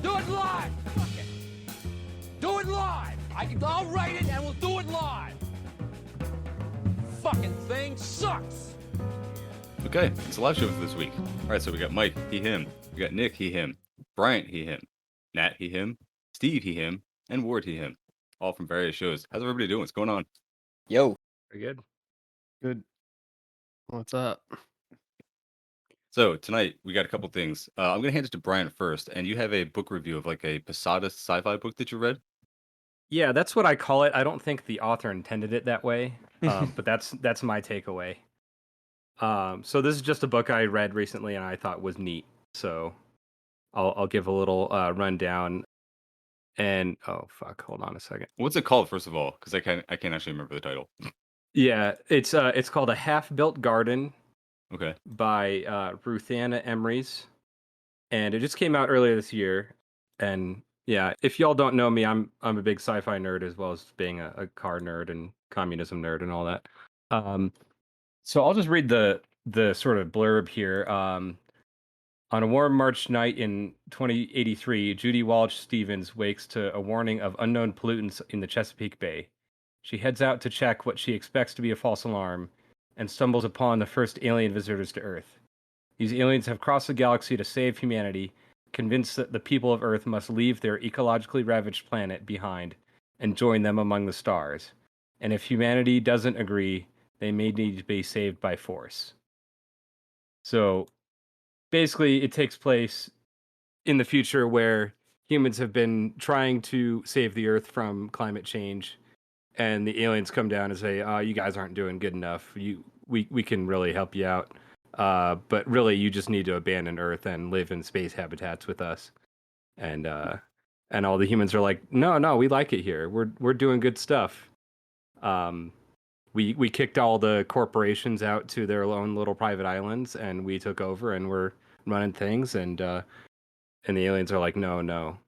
do it live. Fuck it. Do it live. I'll write it and we'll do it live. Fucking thing sucks. Okay, it's a live show for this week. All right, so we got Mike, he, him. We got Nick, he, him. Bryant, he, him. Nat, he, him. Steve, he, him. And Ward, he, him. All from various shows. How's everybody doing? What's going on? Yo. Very good. Good. What's up? So tonight we got a couple things. I'm gonna hand it to Bryant first, and you have a book review of like a Posadist sci-fi book that you read. Yeah, that's what I call it. I don't think the author intended it that way, but that's my takeaway. So this is just a book I read recently and I thought was neat. So I'll give a little rundown. And oh fuck, hold on a second. What's it called, first of all? Because I can't actually remember the title. Yeah, it's called A Half-Built Garden. Okay. By Ruthanna Emrys, and it just came out earlier this year. And yeah, if y'all don't know me, I'm a big sci-fi nerd as well as being a car nerd and communism nerd and all that. So I'll just read the sort of blurb here. On a warm March night in 2083, Judy Walsh Stevens wakes to a warning of unknown pollutants in the Chesapeake Bay. She heads out to check what she expects to be a false alarm, and stumbles upon the first alien visitors to Earth. These aliens have crossed the galaxy to save humanity, convinced that the people of Earth must leave their ecologically ravaged planet behind and join them among the stars. And if humanity doesn't agree, they may need to be saved by force. So basically, it takes place in the future where humans have been trying to save the Earth from climate change, and the aliens come down and say, you guys aren't doing good enough. We can really help you out. But really, you just need to abandon Earth and live in space habitats with us. And all the humans are like, no, we like it here. We're doing good stuff. We kicked all the corporations out to their own little private islands, and we took over, and we're running things. And the aliens are like, no,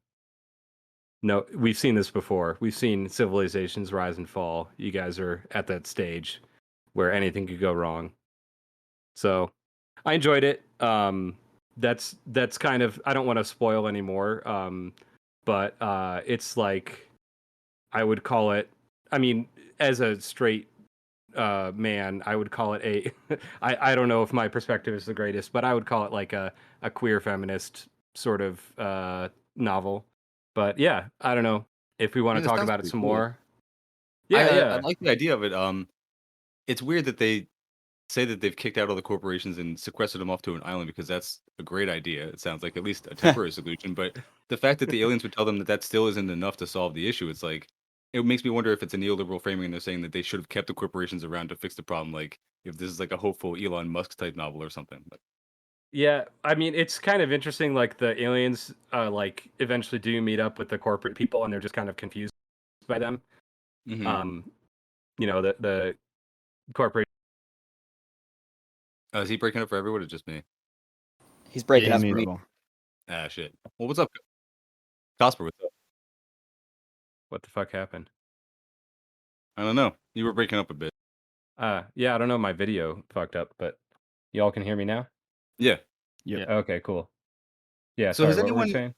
we've seen this before. We've seen civilizations rise and fall. You guys are at that stage where anything could go wrong. So I enjoyed it. That's kind of, I don't want to spoil anymore. But it's like, I would call it, I mean, as a straight man, I would call it I don't know if my perspective is the greatest, but I would call it like a queer feminist sort of novel. But yeah, I don't know if we want to talk about it some more. Yeah, I like the idea of it. It's weird that they say that they've kicked out all the corporations and sequestered them off to an island, because that's a great idea. It sounds like at least a temporary solution. But the fact that the aliens would tell them that still isn't enough to solve the issue, it's like, it makes me wonder if it's a neoliberal framing and they're saying that they should have kept the corporations around to fix the problem. Like if this is like a hopeful Elon Musk type novel or something. But yeah, I mean, it's kind of interesting. Like the aliens, like eventually do meet up with the corporate people, and they're just kind of confused by them. mm-hmm. You know, the corporate. Is he breaking up for everyone or just me? He's breaking Yeah, up me for me. as well. Ah, shit. Well, what's up, Cosper? What's up? What the fuck happened? I don't know. You were breaking up a bit. Yeah, I don't know. My video fucked up, but y'all can hear me now? Yeah. Yep. Okay, cool. Yeah. So sorry, what were we saying?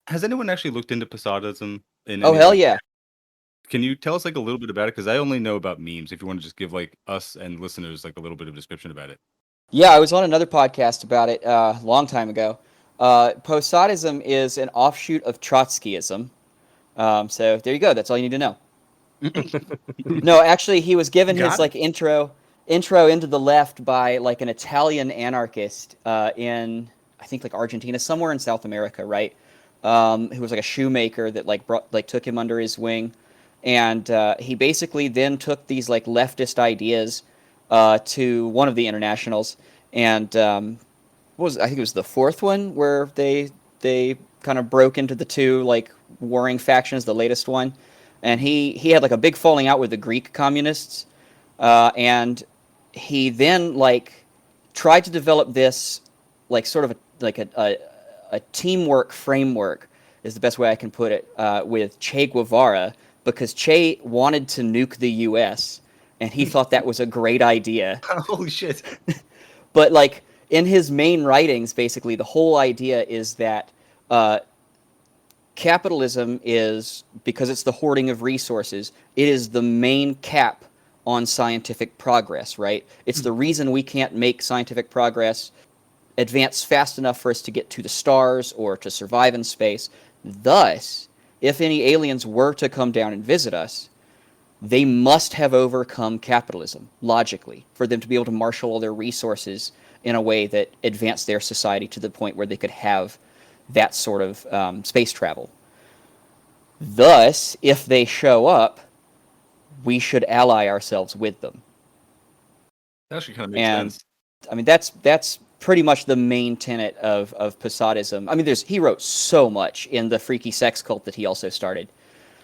has anyone actually looked into Posadism? Oh, hell yeah. Can you tell us like a little bit about it? Because I only know about memes. If you want to just give like us and listeners like a little bit of description about it. Yeah, I was on another podcast about it a long time ago. Posadism is an offshoot of Trotskyism. So there you go. That's all you need to know. No, actually, he was given his like intro into the left by like an Italian anarchist in, I think, like Argentina, somewhere in South America, right? Who was like a shoemaker that took him under his wing, and he basically then took these like leftist ideas to one of the internationals, and I think it was the fourth one where they kind of broke into the two like warring factions, the latest one, and he had like a big falling out with the Greek communists, and he then like tried to develop this like sort of a teamwork framework is the best way I can put it, with Che Guevara, because Che wanted to nuke the U.S. and he thought that was a great idea. Holy shit. But like in his main writings, basically the whole idea is that capitalism is, because it's the hoarding of resources, it is the main cap on scientific progress, right? It's the reason we can't make scientific progress advance fast enough for us to get to the stars or to survive in space. Thus, if any aliens were to come down and visit us, they must have overcome capitalism, logically, for them to be able to marshal all their resources in a way that advanced their society to the point where they could have that sort of space travel. Thus, if they show up, we should ally ourselves with them. That actually kind of makes And sense. I mean, that's pretty much the main tenet of Posadism. I mean, he wrote so much in the freaky sex cult that he also started.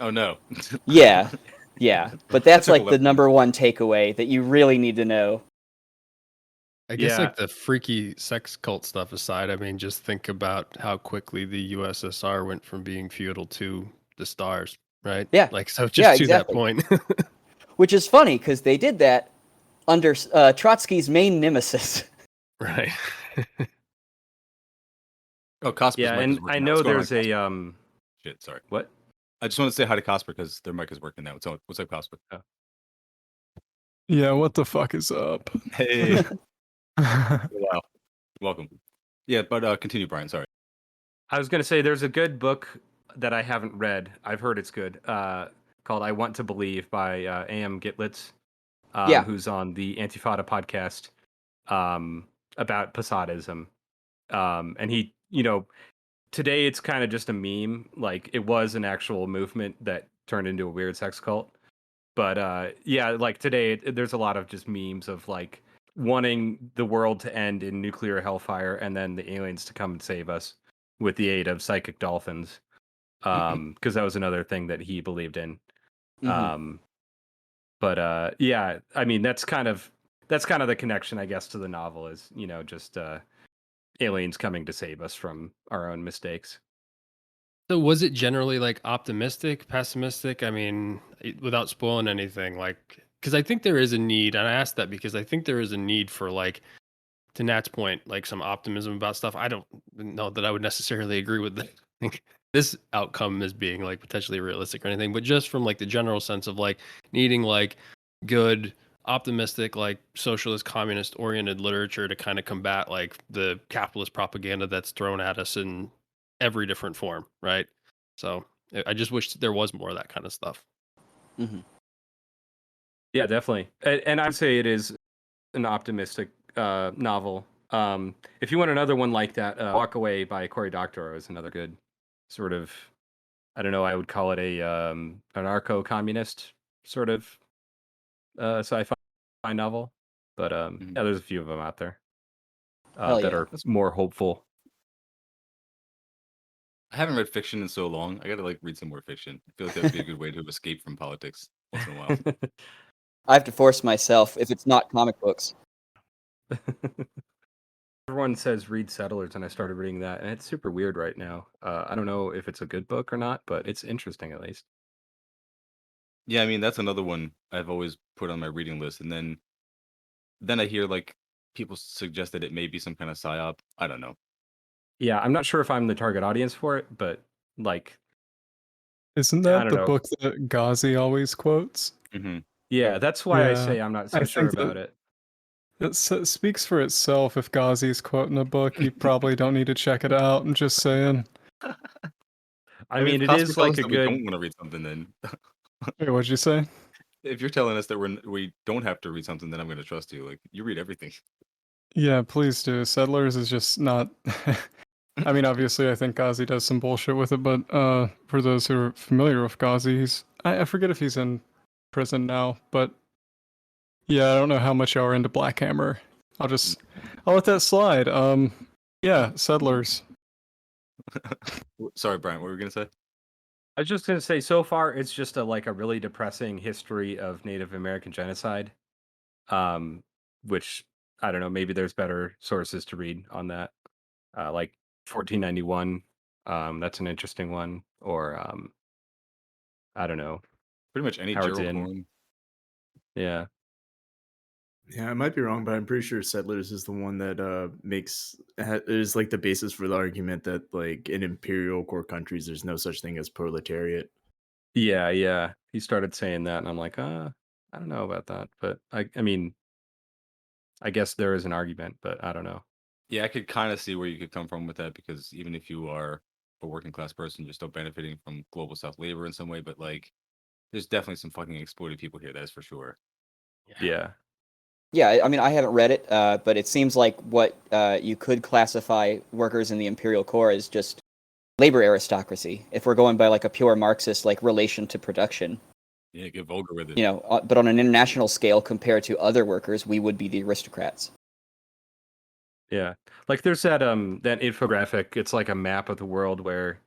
Oh no. Yeah, yeah. But that's That's a like cool the episode. number one takeaway that you really need to know. I guess Yeah. like the freaky sex cult stuff aside, I mean, just think about how quickly the USSR went from being feudal to the stars, right? Yeah. Like, so just Yeah, to exactly. that point. Which is funny because they did that under Trotsky's main nemesis. Right. Oh, Cosper's Yeah, mic is and working I now. know What's going on, there's a Cosper? Shit, sorry. what? I just want to say hi to Cosper because their mic is working now. What's up, Cosper? Yeah, what the fuck is up? Hey. Wow. Welcome. Yeah, but continue, Brian. Sorry. I was gonna say there's a good book that I haven't read. I've heard it's good. Called "I Want to Believe" by A.M. Gitlitz, Yeah. who's on the Antifada podcast about Posadism. And he, today it's kind of just a meme. Like it was an actual movement that turned into a weird sex cult. But yeah, like today there's a lot of just memes of like wanting the world to end in nuclear hellfire and then the aliens to come and save us with the aid of psychic dolphins. Because that was another thing that he believed in. Mhm. But yeah, I mean that's kind of the connection, I guess, to the novel is, just aliens coming to save us from our own mistakes. So was it generally like optimistic, pessimistic? I mean, without spoiling anything, like, because I think there is a need, and I asked that because I think there is a need for, like, to Nat's point, like some optimism about stuff. I don't know that I would necessarily agree with this outcome as being like potentially realistic or anything, but just from like the general sense of like needing like good, optimistic, like socialist, communist oriented literature to kind of combat like the capitalist propaganda that's thrown at us in every different form, right? So I just wish there was more of that kind of stuff. Mhm. Yeah, definitely. And I'd say it is an optimistic novel. If you want another one like that, Walk Away by Cory Doctorow is another good sort of, I don't know, I would call it a anarcho-communist sort of sci-fi novel. But yeah, there's a few of them out there Hell that yeah. are more hopeful. I haven't read fiction in so long. I gotta like read some more fiction. I feel like that would be a good way to escape from politics once in a while. I have to force myself if it's not comic books. Everyone says read Settlers, and I started reading that, and it's super weird right now. I don't know if it's a good book or not, but it's interesting at least. Yeah, I mean that's another one I've always put on my reading list, and then I hear like people suggest that it may be some kind of psyop. I don't know. Yeah, I'm not sure if I'm the target audience for it, but like, Isn't I that don't the know. book that Ghazi always quotes? hmm Yeah, that's why I Yeah, say I'm not so I sure think about that it. it speaks for itself. If Ghazi's quoting a book, you probably don't need to check it out. I'm just saying. I if mean, it Cosper is tells like us a that we good. don't want to read something, then Wait, what'd you say? if you're telling us that we don't have to read something, then I'm going to trust you. Like you read everything. Yeah, please do. Settlers is just not. I mean, obviously, I think Ghazi does some bullshit with it, but for those who are familiar with Ghazi, I forget if he's in prison now, but yeah, I don't know how much y'all are into Black Hammer. I'll let that slide. Yeah, Settlers. Sorry, Brian. What were we going to say? I was just gonna say, so far it's just a really depressing history of Native American genocide, which I don't know. Maybe there's better sources to read on that, like 1491. That's an interesting one, or I don't know, Pretty much any Howard Gerald Zinn. Horn. Yeah. Yeah, I might be wrong, but I'm pretty sure Settlers is the one that is like the basis for the argument that like in imperial core countries, there's no such thing as proletariat. Yeah. He started saying that, and I'm like, I don't know about that, but I mean, I guess there is an argument, but I don't know. Yeah, I could kind of see where you could come from with that because even if you are a working class person, you're still benefiting from global South labor in some way. But like, there's definitely some fucking exploited people here. That's for sure. Yeah. Yeah, I mean, I haven't read it, but it seems like what you could classify workers in the imperial core as just labor aristocracy. If we're going by like a pure Marxist like relation to production, Yeah, get vulgar with it. you know, but on an international scale compared to other workers, we would be the aristocrats. Yeah. Like there's that infographic, it's like a map of the world where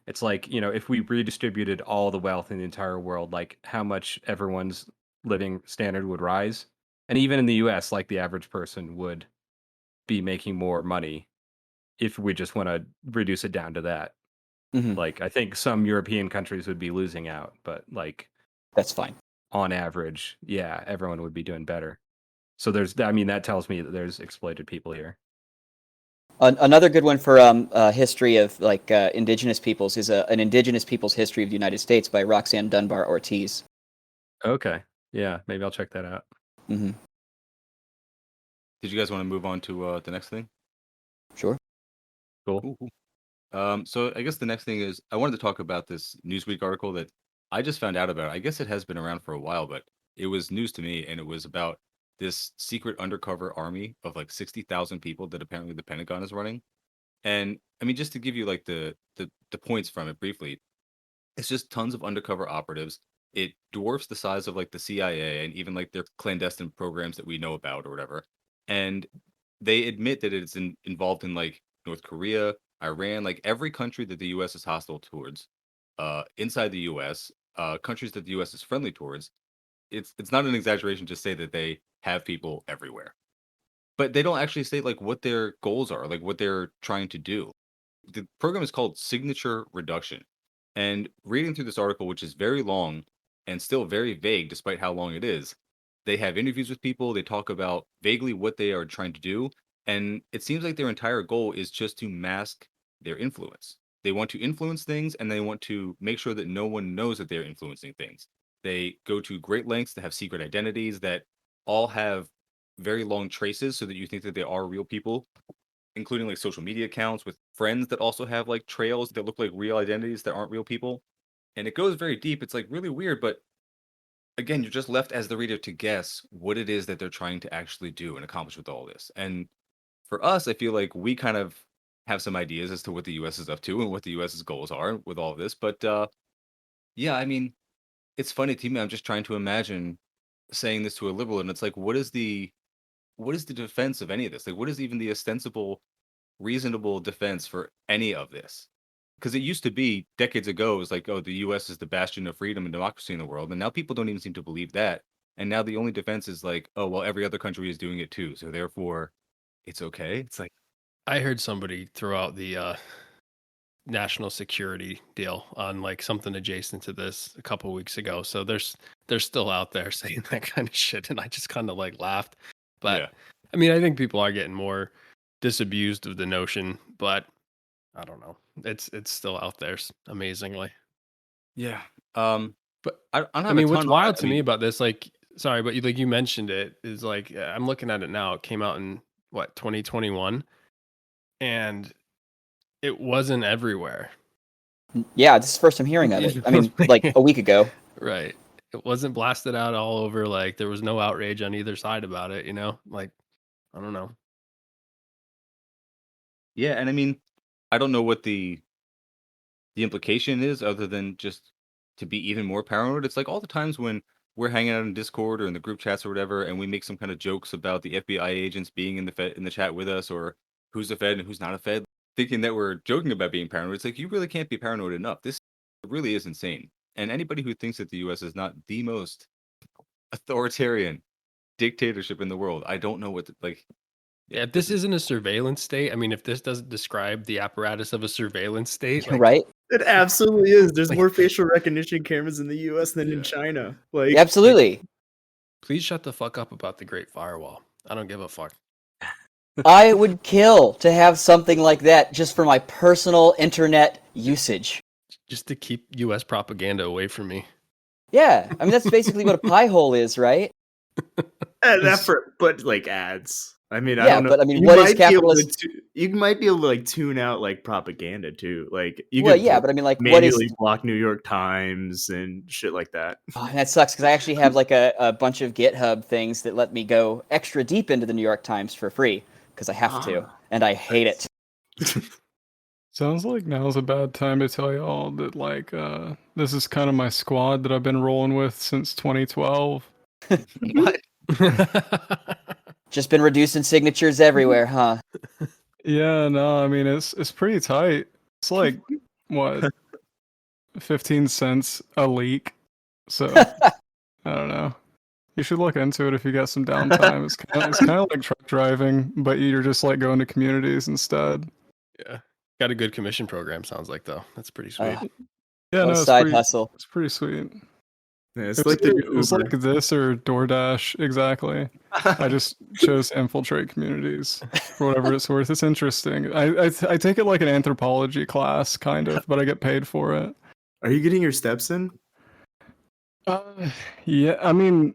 it's like, if we redistributed all the wealth in the entire world, like how much everyone's living standard would rise. And even in the US, like the average person would be making more money if we just want to reduce it down to that. Mhm. Like I think some European countries would be losing out, but like That's fine. on average, yeah, everyone would be doing better. So that tells me that there's exploited people here. Another good one for history of like indigenous peoples is an Indigenous Peoples History of the United States by Roxanne Dunbar Ortiz. Okay. Yeah, maybe I'll check that out. Hmm. Did you guys want to move on to the next thing? Sure. Cool. So I guess the next thing is I wanted to talk about this Newsweek article that I just found out about. I guess it has been around for a while, but it was news to me, and it was about this secret undercover army of like 60,000 people that apparently the Pentagon is running. And I mean, just to give you like the points from it briefly, it's just tons of undercover operatives. It dwarfs the size of like the CIA and even like their clandestine programs that we know about or whatever. And they admit that it's involved in like North Korea, Iran, like every country that the US is hostile towards, inside the US, countries that the US is friendly towards. It's not an exaggeration to say that they have people everywhere. But they don't actually say like what their goals are, like what they're trying to do. The program is called Signature Reduction. And reading through this article, which is very long and still very vague despite how long it is, they have interviews with people, they talk about vaguely what they are trying to do, and it seems like their entire goal is just to mask their influence. They want to influence things and they want to make sure that no one knows that they're influencing things. They go to great lengths to have secret identities that all have very long traces so that you think that they are real people, including like social media accounts with friends that also have like trails that look like real identities that aren't real people. And it goes very deep. It's like really weird, but again, you're just left as the reader to guess what it is that they're trying to actually do and accomplish with all this. And for us, I feel like we kind of have some ideas as to what the US is up to and what the US's goals are with all of this. But yeah, I mean, it's funny to me. I'm just trying to imagine saying this to a liberal, and it's like, what is the defense of any of this? Like, what is even the ostensible, reasonable defense for any of this? Because it used to be decades ago, it was like, oh, the U.S. is the bastion of freedom and democracy in the world, and now people don't even seem to believe that. And now the only defense is like, oh, well, every other country is doing it too, so therefore, it's okay. It's like, I heard somebody throw out the national security deal on like something adjacent to this a couple weeks ago. So they're still out there saying that kind of shit, and I just kind of like laughed. But yeah, I mean, I think people are getting more disabused of the notion, but I don't know. It's still out there, amazingly. yeah. But I don't have I mean, a what's ton on wild it. to me about this, like, sorry, but like you mentioned it, is like I'm looking at it now. It came out in what 2021, and it wasn't everywhere. Yeah, this is the first I'm hearing of it. I mean, like a week ago. Right. It wasn't blasted out all over. Like there was no outrage on either side about it. Like I don't know. Yeah, and I mean, I don't know what the implication is other than just to be even more paranoid. It's like all the times when we're hanging out in Discord or in the group chats or whatever, and we make some kind of jokes about the FBI agents being in the chat with us, or who's a Fed and who's not a Fed, thinking that we're joking about being paranoid. It's like you really can't be paranoid enough. This really is insane. And anybody who thinks that the U.S. is not the most authoritarian dictatorship in the world, I don't know what to, like. Yeah, if this isn't a surveillance state, I mean, if this doesn't describe the apparatus of a surveillance state, like, Right? It absolutely is. There's Like- more facial recognition cameras in the U.S. than in Yeah. China. Like, Absolutely. Please shut the fuck up about the Great Firewall. I don't give a fuck. I would kill to have something like that just for my personal internet usage. Just to keep U.S. propaganda away from me. Yeah, I mean that's basically what a pie hole is, right? But like ads. I mean, I Yeah, don't know. but I mean, You what is might be able capitalist? you might be able to like tune out like propaganda too. Like you Well, could yeah, but I mean, like, what is? manually block New York Times and shit like that. Oh, and that sucks because I actually have like a bunch of GitHub things that let me go extra deep into the New York Times for free because I have to, and I hate it. Sounds like now's a bad time to tell y'all that like this is kind of my squad that I've been rolling with since 2012. What? Just been reducing signatures everywhere, huh? Yeah, no, I mean it's pretty tight. It's like what 15 cents a leak. So I don't know. You should look into it if you got some downtime. It's kind of like truck driving, but you're just like going to communities instead. Yeah. Got a good commission program, sounds like, though. That's pretty sweet. Yeah, What a no, side hustle. it's pretty sweet. Yeah, It it's was, like the it was like Uber. this or DoorDash exactly. I just chose to infiltrate communities for whatever it's worth. It's interesting. I take it like an anthropology class, kind of, but I get paid for it. Are you getting your steps in? Yeah, I mean,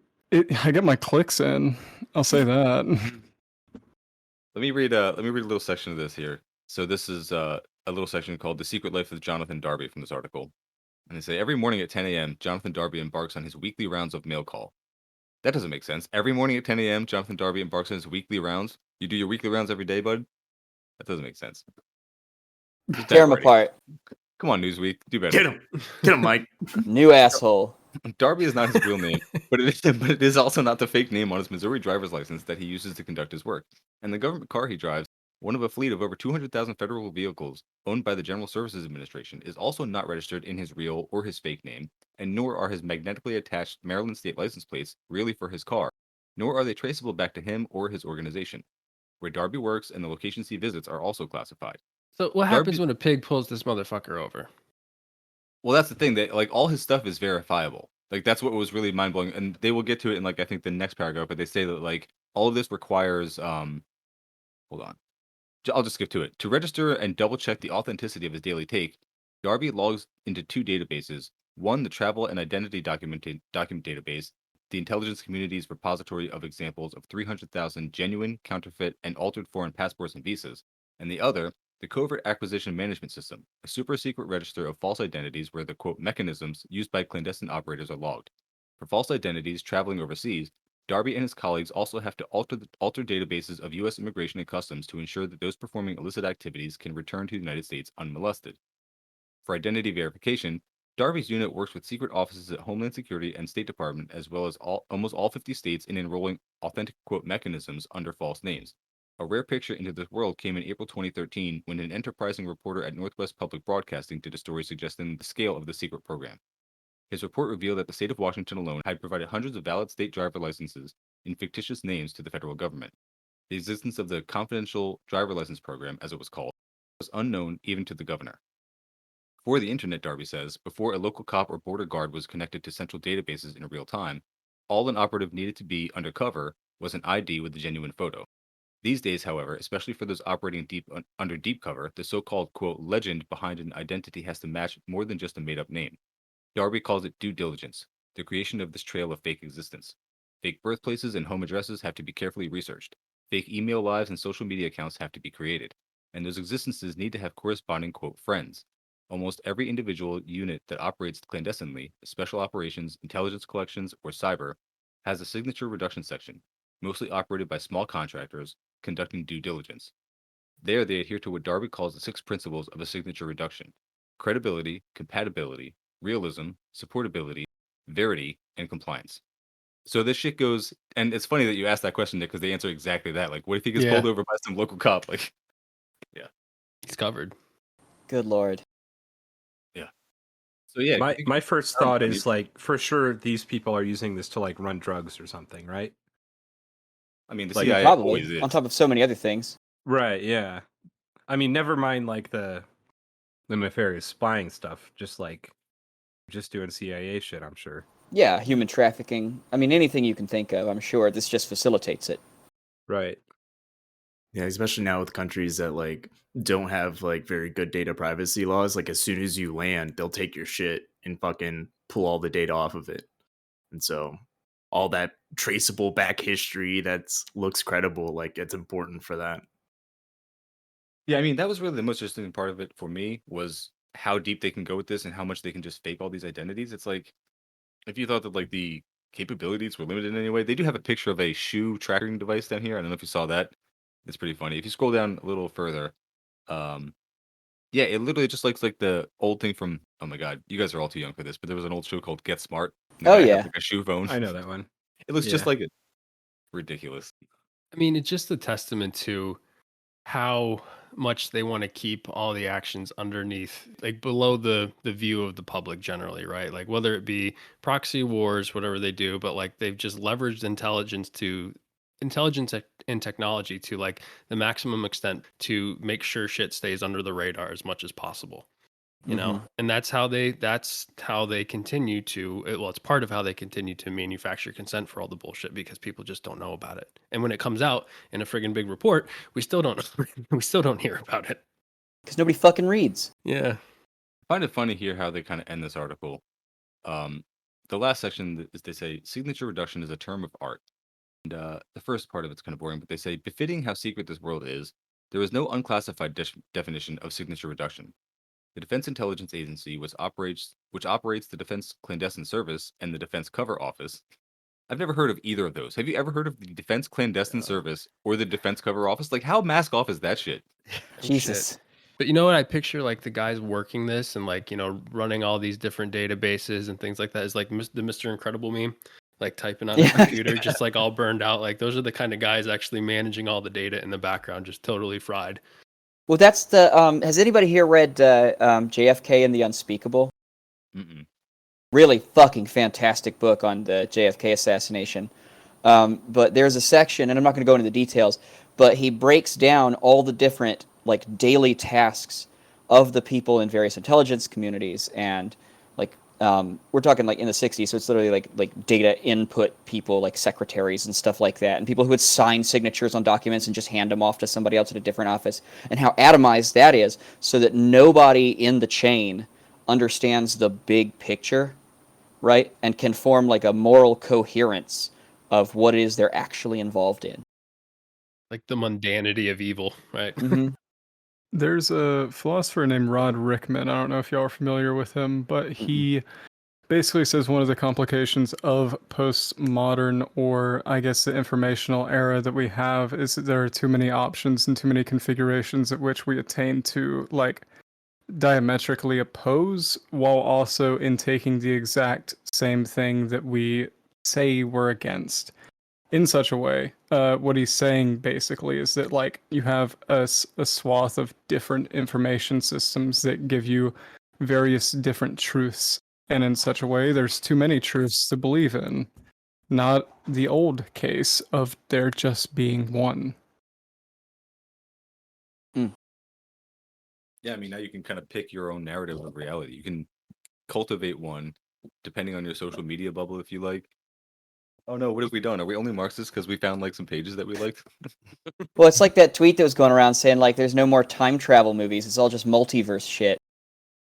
I get my clicks in. I'll say that. Let me read a little section of this here. So this is a little section called "The Secret Life of Jonathan Darby" from this article, and they say every morning at 10 a.m. Jonathan Darby embarks on his weekly rounds of mail call. That doesn't make sense. Every morning at 10 a.m. Jonathan Darby embarks on his weekly rounds. You do your weekly rounds every day, bud? That doesn't make sense. Just Tear them already. apart. Come on, Newsweek, do better. Get him, Mike. New asshole. Darby is not his real name, but it is also not the fake name on his Missouri driver's license that he uses to conduct his work. And the government car he drives, one of a fleet of over 200,000 federal vehicles owned by the General Services Administration, is also not registered in his real or his fake name, and nor are his magnetically attached Maryland state license plates really for his car, nor are they traceable back to him or his organization. Where Darby works and the locations he visits are also classified. So what Darby- happens when a pig pulls this motherfucker over? Well, that's the thing, that like all his stuff is verifiable. Like that's what was really mind blowing, and they will get to it in like I think the next paragraph. But they say that like all of this requires hold on, I'll just skip to it. To register and double check the authenticity of his daily take, Darby logs into two databases: one, the travel and identity document database, the intelligence community's repository of examples of 300,000 genuine, counterfeit, and altered foreign passports and visas, and the other, the Covert Acquisition Management System, a super secret register of false identities where the quote mechanisms used by clandestine operators are logged. For false identities traveling overseas, Darby and his colleagues also have to alter databases of U.S. Immigration and Customs to ensure that those performing illicit activities can return to the United States unmolested. For identity verification, Darby's unit works with secret offices at Homeland Security and State Department, as well as almost all 50 states in enrolling authentic quote mechanisms under false names. A rare picture into this world came in April 2013 when an enterprising reporter at Northwest Public Broadcasting did a story suggesting the scale of the secret program. His report revealed that the state of Washington alone had provided hundreds of valid state driver licenses in fictitious names to the federal government. The existence of the confidential driver license program, as it was called, was unknown even to the governor. For the internet, Darby says, before a local cop or border guard was connected to central databases in real time, all an operative needed to be undercover was an ID with a genuine photo. These days, however, especially for those operating under deep cover, the so-called, quote, legend behind an identity has to match more than just a made-up name. Darby calls it due diligence, the creation of this trail of fake existence. Fake birthplaces and home addresses have to be carefully researched. Fake email lives and social media accounts have to be created. And those existences need to have corresponding, quote, friends. Almost every individual unit that operates clandestinely, special operations, intelligence collections, or cyber, has a signature reduction section, mostly operated by small contractors, conducting due diligence. There, they adhere to what Darby calls the 6 principles of a signature reduction: credibility, compatibility, realism, supportability, verity, and compliance. So this shit goes, and it's funny that you asked that question, Nick, because they answer exactly that. Like, what if he gets pulled over by some local cop? Like, yeah, He's covered. Good lord. yeah. So yeah, My first thought is like, for sure, these people are using this to like run drugs or something, right? I mean, the like, CIA always Probably. is. On top of so many other things. Right. Yeah. I mean, never mind like the nefarious spying stuff. Just doing CIA shit, I'm sure. Yeah, human trafficking. I mean, anything you can think of, I'm sure. This just facilitates it. Right. Yeah, especially now with countries that like don't have like very good data privacy laws. Like as soon as you land, they'll take your shit and fucking pull all the data off of it. And so all that traceable back history that's looks credible, like it's important for that. Yeah, I mean, that was really the most interesting part of it for me was how deep they can go with this and how much they can just fake all these identities. It's like if you thought that like the capabilities were limited in any way, they do have a picture of a shoe tracking device down here. I don't know if you saw that. It's pretty funny. If you scroll down a little further, um, yeah, it literally just looks like the old thing from. Oh my god, you guys are all too young for this, but there was an old show called Get Smart. And the Oh guy had yeah. like a shoe phone. I know that one. It looks just Yeah. like it. Ridiculous. I mean, it's just a testament to how much they want to keep all the actions underneath, like below the view of the public generally, right? Like whether it be proxy wars, whatever they do, but like they've just leveraged intelligence and technology to like the maximum extent to make sure shit stays under the radar as much as possible. You know, Mhm. and that's how they continue to well, it's part of how they continue to manufacture consent for all the bullshit because people just don't know about it. And when it comes out in a friggin' big report, we still don't we still don't hear about it. Because nobody fucking reads. Yeah. I find it funny here how they kind of end this article. The last section is they say signature reduction is a term of art. And the first part of it's kind of boring, but they say befitting how secret this world is, there is no unclassified definition of signature reduction. The Defense Intelligence Agency, which operates the Defense Clandestine Service and the Defense Cover Office. I've never heard of either of those. Have you ever heard of the Defense Clandestine Service or the Defense Cover Office? Like, how mask off is that shit? Jesus. But you know what? I picture like the guys working this and like, running all these different databases and things like that is like the Mr. Incredible meme, like typing on a Yeah. computer, just like all burned out. Like those are the kind of guys actually managing all the data in the background, just totally fried. Well, that's the. Has anybody here read JFK and the Unspeakable? Mm-mm. Really fucking fantastic book on the JFK assassination. But there's a section, and I'm not going to go into the details, but he breaks down all the different like daily tasks of the people in various intelligence communities, and like we're talking like in the 60s, so it's literally like data input people, like secretaries and stuff like that, and people who would sign signatures on documents and just hand them off to somebody else at a different office, and how atomized that is, so that nobody in the chain understands the big picture, right, and can form like a moral coherence of what it is they're actually involved in. Like the mundanity of evil, right? Mm-hmm. There's a philosopher named Rod Rickman. I don't know if y'all are familiar with him, but he basically says one of the complications of postmodern, or I guess the informational era that we have, is that there are too many options and too many configurations at which we attain to like diametrically oppose while also intaking the exact same thing that we say we're against in such a way. What he's saying basically is that like you have a swath of different information systems that give you various different truths, and in such a way there's too many truths to believe in, not the old case of there just being one. Yeah, I mean, now you can kind of pick your own narrative of reality. You can cultivate one depending on your social media bubble if you like. Oh no, what have we done? Are we only Marxists because we found like some pages that we liked? Well, it's like that tweet that was going around saying like there's no more time travel movies. It's all just multiverse shit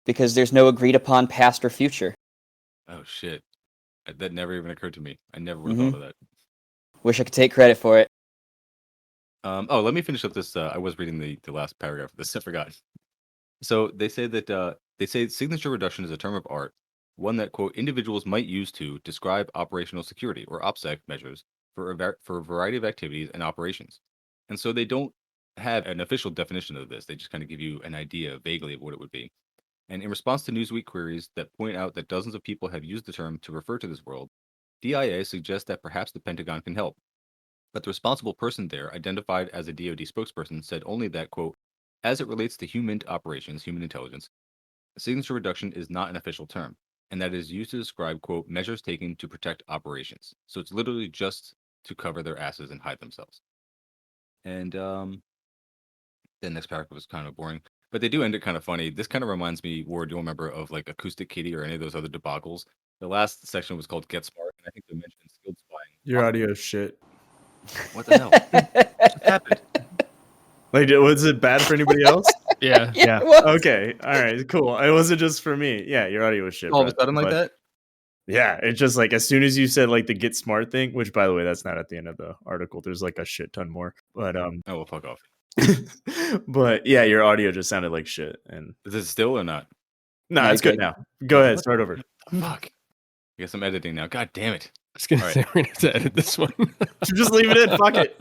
because there's no agreed upon past or future. Oh shit. That never even occurred to me. I never would have Mhm. thought of that. Wish I could take credit for it. Oh, let me finish up this. I was reading the last paragraph of this. I forgot. So they say that they say signature reduction is a term of art, one that quote individuals might use to describe operational security or OPSEC measures for for a variety of activities and operations. And so they don't have an official definition of this. They just kind of give you an idea vaguely of what it would be. And in response to Newsweek queries that point out that dozens of people have used the term to refer to this world, DIA suggests that perhaps the Pentagon can help. But the responsible person there, identified as a DoD spokesperson, said only that, quote, as it relates to human operations, human intelligence, signature reduction is not an official term, and that it is used to describe, quote, measures taken to protect operations. So it's literally just to cover their asses and hide themselves. And the next paragraph was kind of boring, but they do end it kind of funny. This kind of reminds me, Ward, you'll remember, of like Acoustic Kitty or any of those other debacles The last section was called Get Smart, and I think they mentioned skilled spying. Your audio is shit. What the hell? What happened? Like, was it bad for anybody else? Yeah. Yeah, it was. Okay, all right, cool. It wasn't just for me. Yeah, your audio was shit. All of a Brett, sudden like but- that? Yeah, it's just like as soon as you said like the get smart thing, which by the way, that's not at the end of the article. There's like a shit ton more. But Oh, well, fuck off. but yeah, your audio just sounded like shit. And Is it still or not? no, No, it's good good. now. Go ahead, start over. Fuck. I guess I'm editing now. God damn it. I was gonna All say we're gonna have to edit this one. Just leave it in. Fuck it.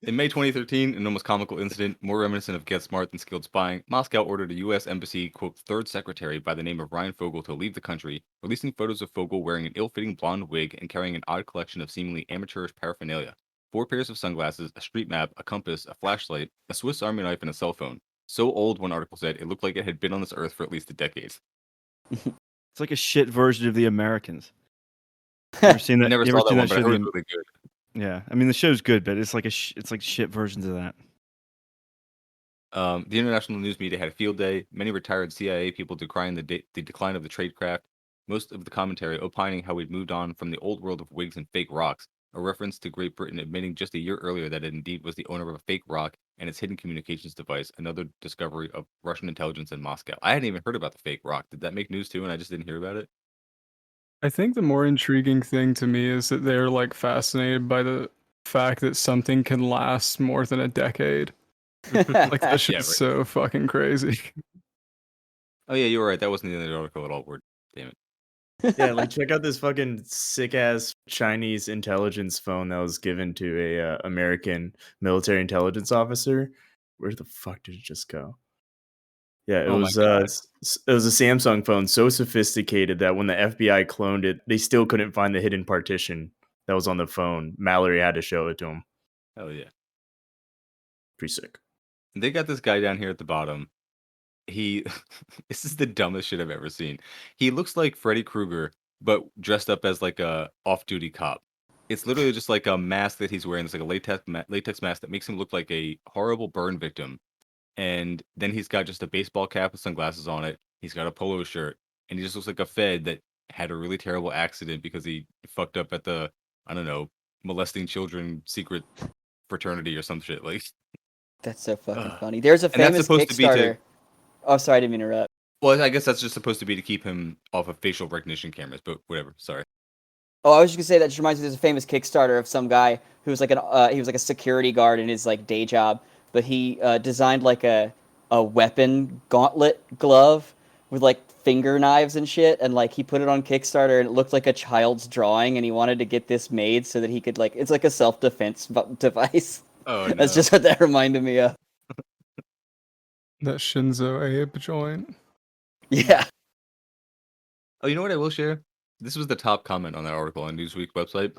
In May 2013, an almost comical incident, more reminiscent of Get Smart than skilled spying, Moscow ordered a U.S. Embassy, quote, third secretary by the name of Ryan Fogel to leave the country, releasing photos of Fogel wearing an ill-fitting blonde wig and carrying an odd collection of seemingly amateurish paraphernalia. 4 pairs of sunglasses, a street map, a compass, a flashlight, a Swiss Army knife, and a cell phone. So old, one article said, it looked like it had been on this earth for at least a decade. It's like a shit version of the Americans. You ever seen that? I never you saw ever that seen one, but I show, heard The it was really good. Yeah, I mean the show's good, but it's like it's like shit versions of that. The international news media had a field day. Many retired CIA people decrying the decline of the tradecraft. Most of the commentary opining how we'd moved on from the old world of wigs and fake rocks, a reference to Great Britain admitting just a year earlier that it indeed was the owner of a fake rock and its hidden communications device, another discovery of Russian intelligence in Moscow. I hadn't even heard about the fake rock. Did that make news too and I just didn't hear about it? I think the more intriguing thing to me is that they're like fascinated by the fact that something can last more than a decade. Like that shit's right. so fucking crazy. Oh yeah, you were right. That wasn't the end of the article at all. Word. Damn it. Yeah, like check out this fucking sick ass Chinese intelligence phone that was given to a American military intelligence officer. Where the fuck did it just go? Yeah, it Oh my was God. it was a Samsung phone so sophisticated that when the FBI cloned it, they still couldn't find the hidden partition that was on the phone. Mallory had to show it to him. Hell yeah. Pretty sick. They got this guy down here at the bottom. He this is the dumbest shit I've ever seen. He looks like Freddy Krueger, but dressed up as like a off-duty cop. It's literally just like a mask that he's wearing. It's like a latex mask that makes him look like a horrible burn victim. And then he's got just a baseball cap with sunglasses on it. He's got a polo shirt, and he just looks like a Fed that had a really terrible accident because he fucked up at the, I don't know, molesting children secret fraternity or some shit. Like, That's so fucking funny. There's a And that's famous supposed to be to- Kickstarter. Oh, sorry, I didn't mean to interrupt. well, I guess that's just supposed to be to keep him off of facial recognition cameras, but whatever. Sorry. Oh, I was just gonna say that just reminds me. There's a famous Kickstarter of some guy who was like he was like a security guard in his like day job, but he designed like a weapon gauntlet glove with like finger knives and shit, and like he put it on Kickstarter and it looked like a child's drawing, and he wanted to get this made so that he could like it's like a self-defense device. Oh, no. That's just what that reminded me of. That Shinzo Abe joint. Yeah. Oh, you know what I will share? This was the top comment on that article on Newsweek website.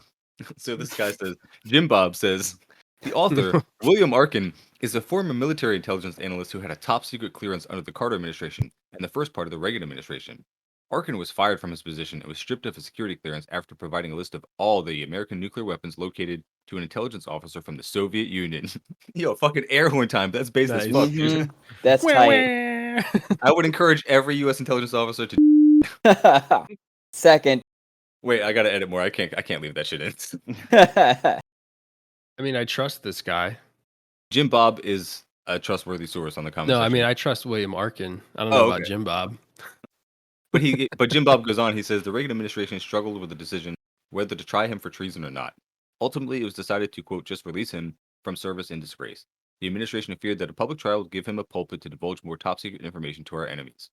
So this guy says, Jim Bob says, the author, William Arkin, is a former military intelligence analyst who had a top secret clearance under the Carter administration and the first part of the Reagan administration. Arkin was fired from his position and was stripped of his security clearance after providing a list of all the American nuclear weapons located to an intelligence officer from the Soviet Union. Yo, fucking air horn time. That's base as Nice. fuck, dude. Mhm. That's tight. I would encourage every U.S. intelligence officer to Second. wait. I gotta edit more. I can't leave that shit in. Yeah, I mean, I trust this guy. Jim Bob is a trustworthy source on the comment. No, I section. mean, I trust William Arkin. I don't know Oh, about okay. Jim Bob. But Jim Bob goes on. He says the Reagan administration struggled with the decision whether to try him for treason or not. Ultimately, it was decided to quote just release him from service in disgrace. The administration feared that a public trial would give him a pulpit to divulge more top secret information to our enemies.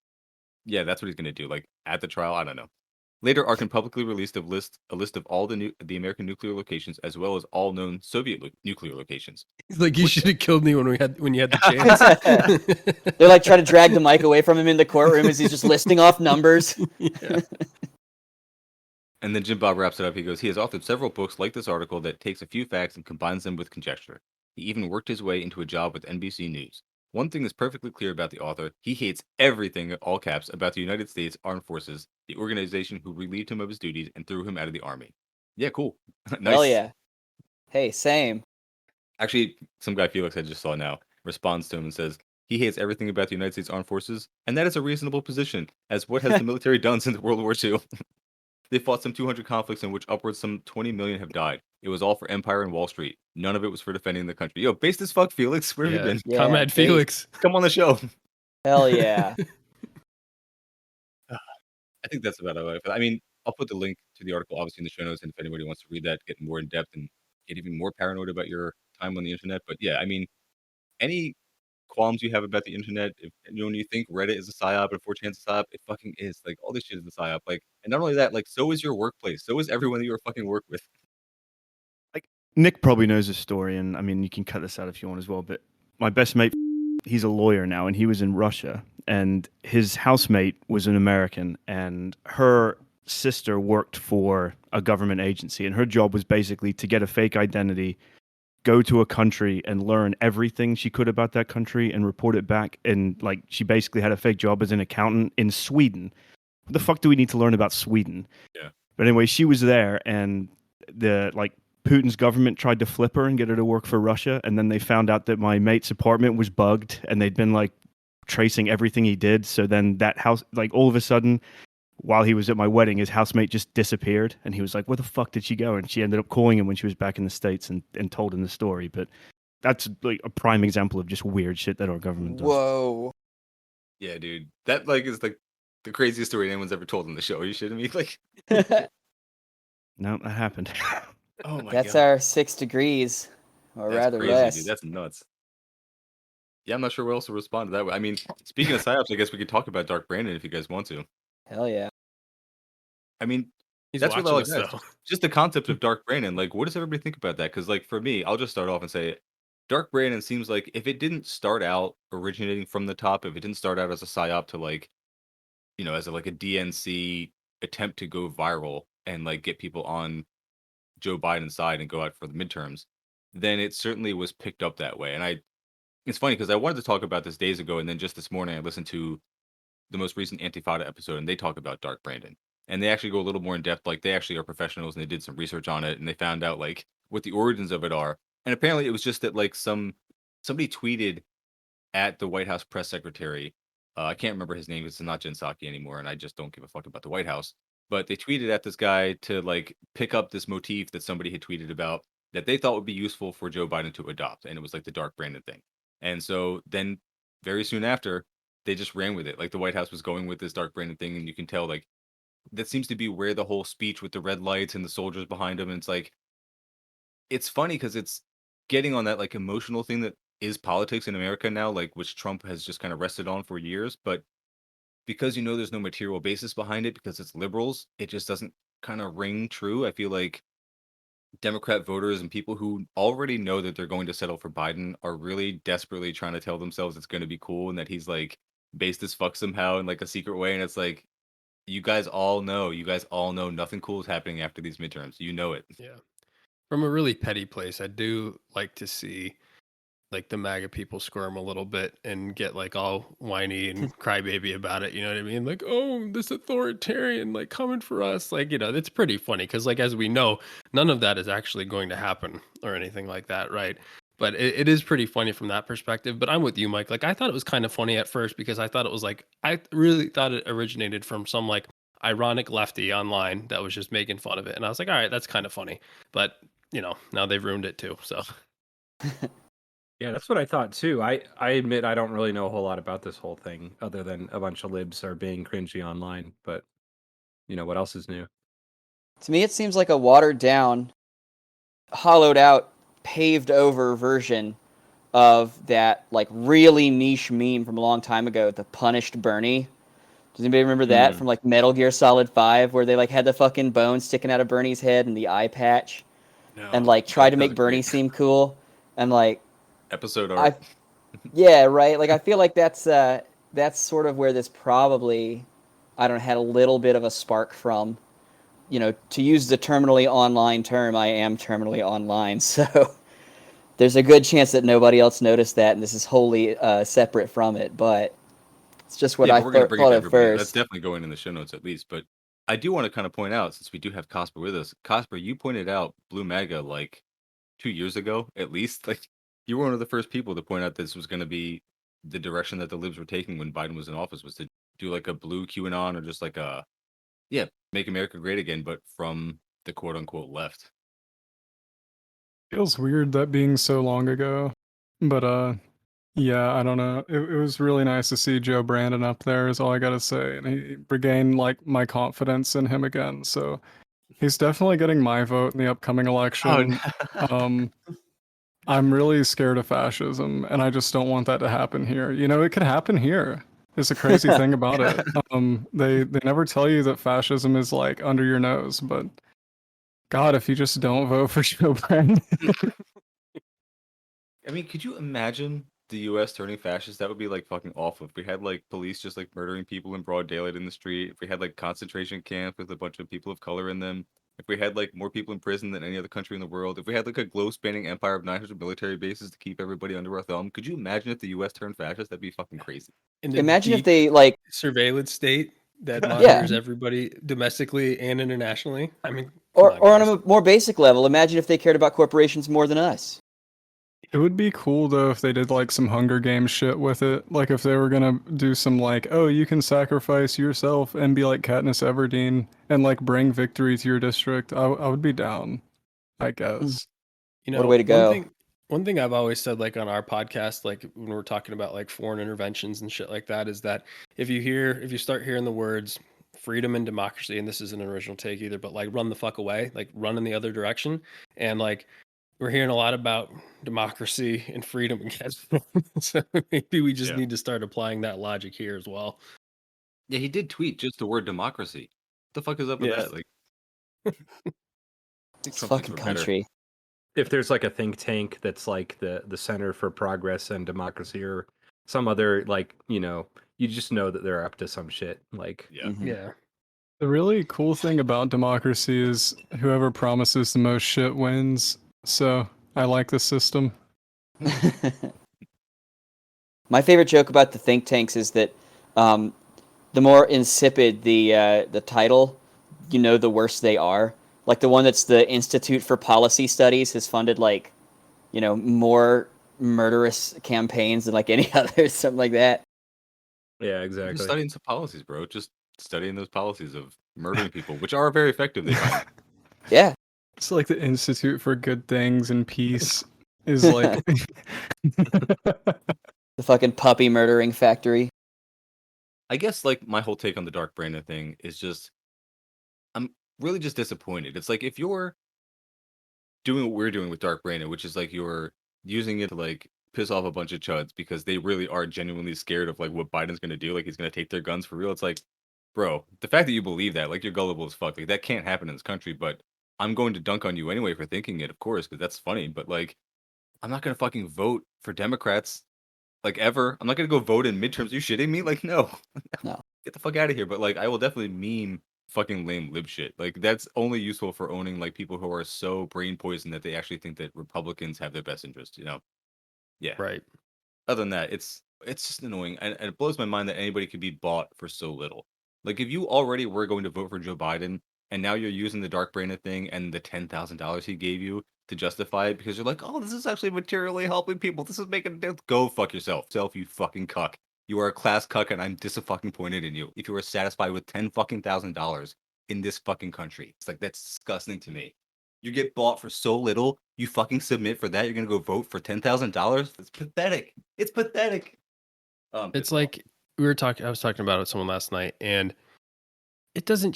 Yeah, that's what he's gonna do. Like at the trial, I don't know. Later, Arkin publicly released a list of all the American nuclear locations as well as all known Soviet nuclear locations. He's like, you should have killed me when you had the chance. They're like trying to drag the mic away from him in the courtroom as he's just listing off numbers. Yeah. And then Jim Bob wraps it up. He goes, he has authored several books like this article that takes a few facts and combines them with conjecture. He even worked his way into a job with NBC News. One thing is perfectly clear about the author. He hates everything, all caps, about the United States Armed Forces, the organization who relieved him of his duties and threw him out of the Army. Yeah, cool. Nice. Hell yeah. Hey, same. Actually, some guy Felix I just saw now responds to him and says, he hates everything about the United States Armed Forces, and that is a reasonable position, as what has the military done since World War II? They fought some 200 conflicts in which upwards some 20 million have died. It was all for Empire and Wall Street. None of it was for defending the country. Yo, based as fuck, Felix. Where have you Yeah. been? Yeah, Comrade base. Felix. Come on the show. Hell yeah. I think that's about it. I mean, I'll put the link to the article obviously in the show notes, and if anybody wants to read that, get more in depth and get even more paranoid about your time on the internet. But yeah, I mean, any qualms you have about the internet, if when you think Reddit is a psyop and 4chan is a psyop, it fucking is. Like all this shit is a psyop. Like, and not only that, like so is your workplace. So is everyone that you fucking work with. Nick probably knows this story, and I mean, you can cut this out if you want as well. But my best mate, he's a lawyer now, and he was in Russia, and his housemate was an American, and her sister worked for a government agency, and her job was basically to get a fake identity, go to a country, and learn everything she could about that country and report it back. And like, she basically had a fake job as an accountant in Sweden. What the fuck do we need to learn about Sweden? Yeah. But anyway, she was there, and Putin's government tried to flip her and get her to work for Russia, and then they found out that my mate's apartment was bugged, and they'd been like tracing everything he did. So then that house, like all of a sudden, while he was at my wedding, his housemate just disappeared, and he was like, "Where the fuck did she go?" And she ended up calling him when she was back in the States and told him the story. But that's like a prime example of just weird shit that our government does. Whoa. Yeah, dude. That like is like the craziest story anyone's ever told on the show. Are you shitting me? Like, No, that happened. oh my That's god. our 6 degrees, or That's rather crazy, less. dude. That's nuts. Yeah, I'm not sure what else to respond to that way. I mean, speaking of psyops, I guess we could talk about Dark Brandon if you guys want to. Hell yeah. I mean, He's that's what I watching like us, best. though. Just the concept of Dark Brandon. Like, what does everybody think about that? Because, like, for me, I'll just start off and say, Dark Brandon seems like if it didn't start out originating from the top, if it didn't start out as a psyop to like, as like a DNC attempt to go viral and like get people on Joe Biden's side and go out for the midterms, then it certainly was picked up that way. And it's funny because I wanted to talk about this days ago, and then just this morning I listened to the most recent Antifada episode, and they talk about Dark Brandon, and they actually go a little more in depth. Like they actually are professionals, and they did some research on it, and they found out like what the origins of it are. And apparently, it was just that like somebody tweeted at the White House press secretary. I can't remember his name because it's not Jen Psaki anymore, and I just don't give a fuck about the White House. But they tweeted at this guy to like pick up this motif that somebody had tweeted about that they thought would be useful for Joe Biden to adopt, and it was like the Dark Brandon thing. And so then, very soon after, they just ran with it. Like the White House was going with this Dark Brandon thing, and you can tell like that seems to be where the whole speech with the red lights and the soldiers behind him. And it's like it's funny because it's getting on that like emotional thing that is politics in America now, like which Trump has just kind of rested on for years. But because there's no material basis behind it because it's liberals, it just doesn't kind of ring true. I feel like Democrat voters and people who already know that they're going to settle for Biden are really desperately trying to tell themselves it's going to be cool and that he's like based as fuck somehow in like a secret way. And it's like, you guys all know nothing cool is happening after these midterms. You know it. Yeah. From a really petty place, I do like to see like the MAGA people squirm a little bit and get like all whiny and crybaby about it. You know what I mean? Like, oh, this authoritarian like coming for us. Like, it's pretty funny because like as we know, none of that is actually going to happen or anything like that, right? But it is pretty funny from that perspective. But I'm with you, Mike. Like, I thought it was kind of funny at first because I thought it was like I really thought it originated from some like ironic lefty online that was just making fun of it, and I was like, all right, that's kind of funny. But now they've ruined it too. So. Yeah, that's what I thought too. I admit I don't really know a whole lot about this whole thing other than a bunch of libs are being cringy online. But what else is new? To me, it seems like a watered down, hollowed out, paved over version of that like really niche meme from a long time ago, the punished Bernie. Does anybody remember that from like Metal Gear Solid 5 where they like had the fucking bone sticking out of Bernie's head and the eye patch and like tried to make Bernie seem cool and like Episode art. yeah, right. Like I feel like that's sort of where this probably had a little bit of a spark from. To use the terminally online term, I am terminally online, so there's a good chance that nobody else noticed that, and this is wholly separate from it. But it's just what I we're gonna bring it thought to at everybody. first. That's definitely going in the show notes at least. But I do want to kind of point out, since we do have Cosper with us, Cosper, you pointed out Blue MAGA like 2 years ago, at least. Like you were one of the first people to point out this was going to be the direction that the libs were taking when Biden was in office, was to do like a blue QAnon or just like a Yeah, make America great again, but from the quote unquote left. Feels weird that being so long ago, but yeah, I don't know. It was really nice to see Joe Brandon up there. Is all I gotta say, and he regained like my confidence in him again. So he's definitely getting my vote in the upcoming election. no. I'm really scared of fascism, and I just don't want that to happen here. You know, it could happen here. It's a crazy thing about it. They never tell you that fascism is like under your nose, but God, if you just don't vote for Joe Brandon. I mean, could you imagine the U.S. turning fascist? That would be like fucking awful. If we had like police just like murdering people in broad daylight in the street, if we had like concentration camps with a bunch of people of color in them, if we had like more people in prison than any other country in the world, if we had like a globe-spanning empire of 900 military bases to keep everybody under our thumb, could you imagine if the U.S. turned fascist? That'd be fucking crazy. In a Imagine if deep they like, surveillance state that Yeah. monitors everybody domestically and internationally. I mean, or come on, on a more basic level, imagine if they cared about corporations more than us. It would be cool though if they did like some Hunger Games shit with it. Like if they were gonna do some like, oh, you can sacrifice yourself and be like Katniss Everdeen and like bring victory to your district. I would be down, I guess. You know, What a way to go. One thing I've always said, like on our podcast, like when we're talking about like foreign interventions and shit like that, is that if you start hearing the words freedom and democracy, and this is an original take either, but like run the fuck away, like run in the other direction. And like we're hearing a lot about democracy and freedom again. So maybe we just Yeah. need to start applying that logic here as well. Yeah, he did tweet just the word democracy. What the fuck is up with Yeah. that? Like, I think It's Trump thinks fucking we're better. country. If there's like a think tank that's like the Center for Progress and Democracy or some other like, you just know that they're up to some shit. Like, Yeah. Mhm. Yeah. The really cool thing about democracy is whoever promises the most shit wins. So I like the system. My favorite joke about the think tanks is that the more insipid the title, the worse they are. Like the one that's the Institute for Policy Studies has funded like, more murderous campaigns than like any other, something like that. yeah, Just exactly. studying some policies, bro. Just studying those policies of murdering people, which are very effective. They find. Yeah. It's like the Institute for Good Things and Peace is like The fucking puppy murdering factory. I guess like my whole take on the Dark Brandon thing is just I'm really just disappointed. It's like if you're doing what we're doing with Dark Brandon, which is like you're using it to like piss off a bunch of chuds because they really are genuinely scared of like what Biden's gonna do, like he's gonna take their guns for real. It's like, bro, the fact that you believe that, like you're gullible as fuck. Like that can't happen in this country, but I'm going to dunk on you anyway for thinking it, of course, because that's funny. But like, I'm not gonna fucking vote for Democrats like ever. I'm not gonna go vote in midterms. You shitting me? Like, no. No. Get the fuck out of here. But like I will definitely meme fucking lame lib shit. Like that's only useful for owning like people who are so brain poisoned that they actually think that Republicans have their best interest, Yeah. Right. Other than that, it's just annoying. And it blows my mind that anybody could be bought for so little. Like if you already were going to vote for Joe Biden and now you're using the Dark Brandon thing and the $10,000 he gave you to justify it because you're like, oh, this is actually materially helping people. This is making go fuck yourself. Self, you fucking cuck. You are a class cuck, and I'm disappointed in you. If you are satisfied with $10,000 in this fucking country, it's like that's disgusting to me. You get bought for so little, you fucking submit for that. You're gonna go vote for $10,000. It's pathetic. It's pathetic. It's like I was talking about it with someone last night, and it doesn't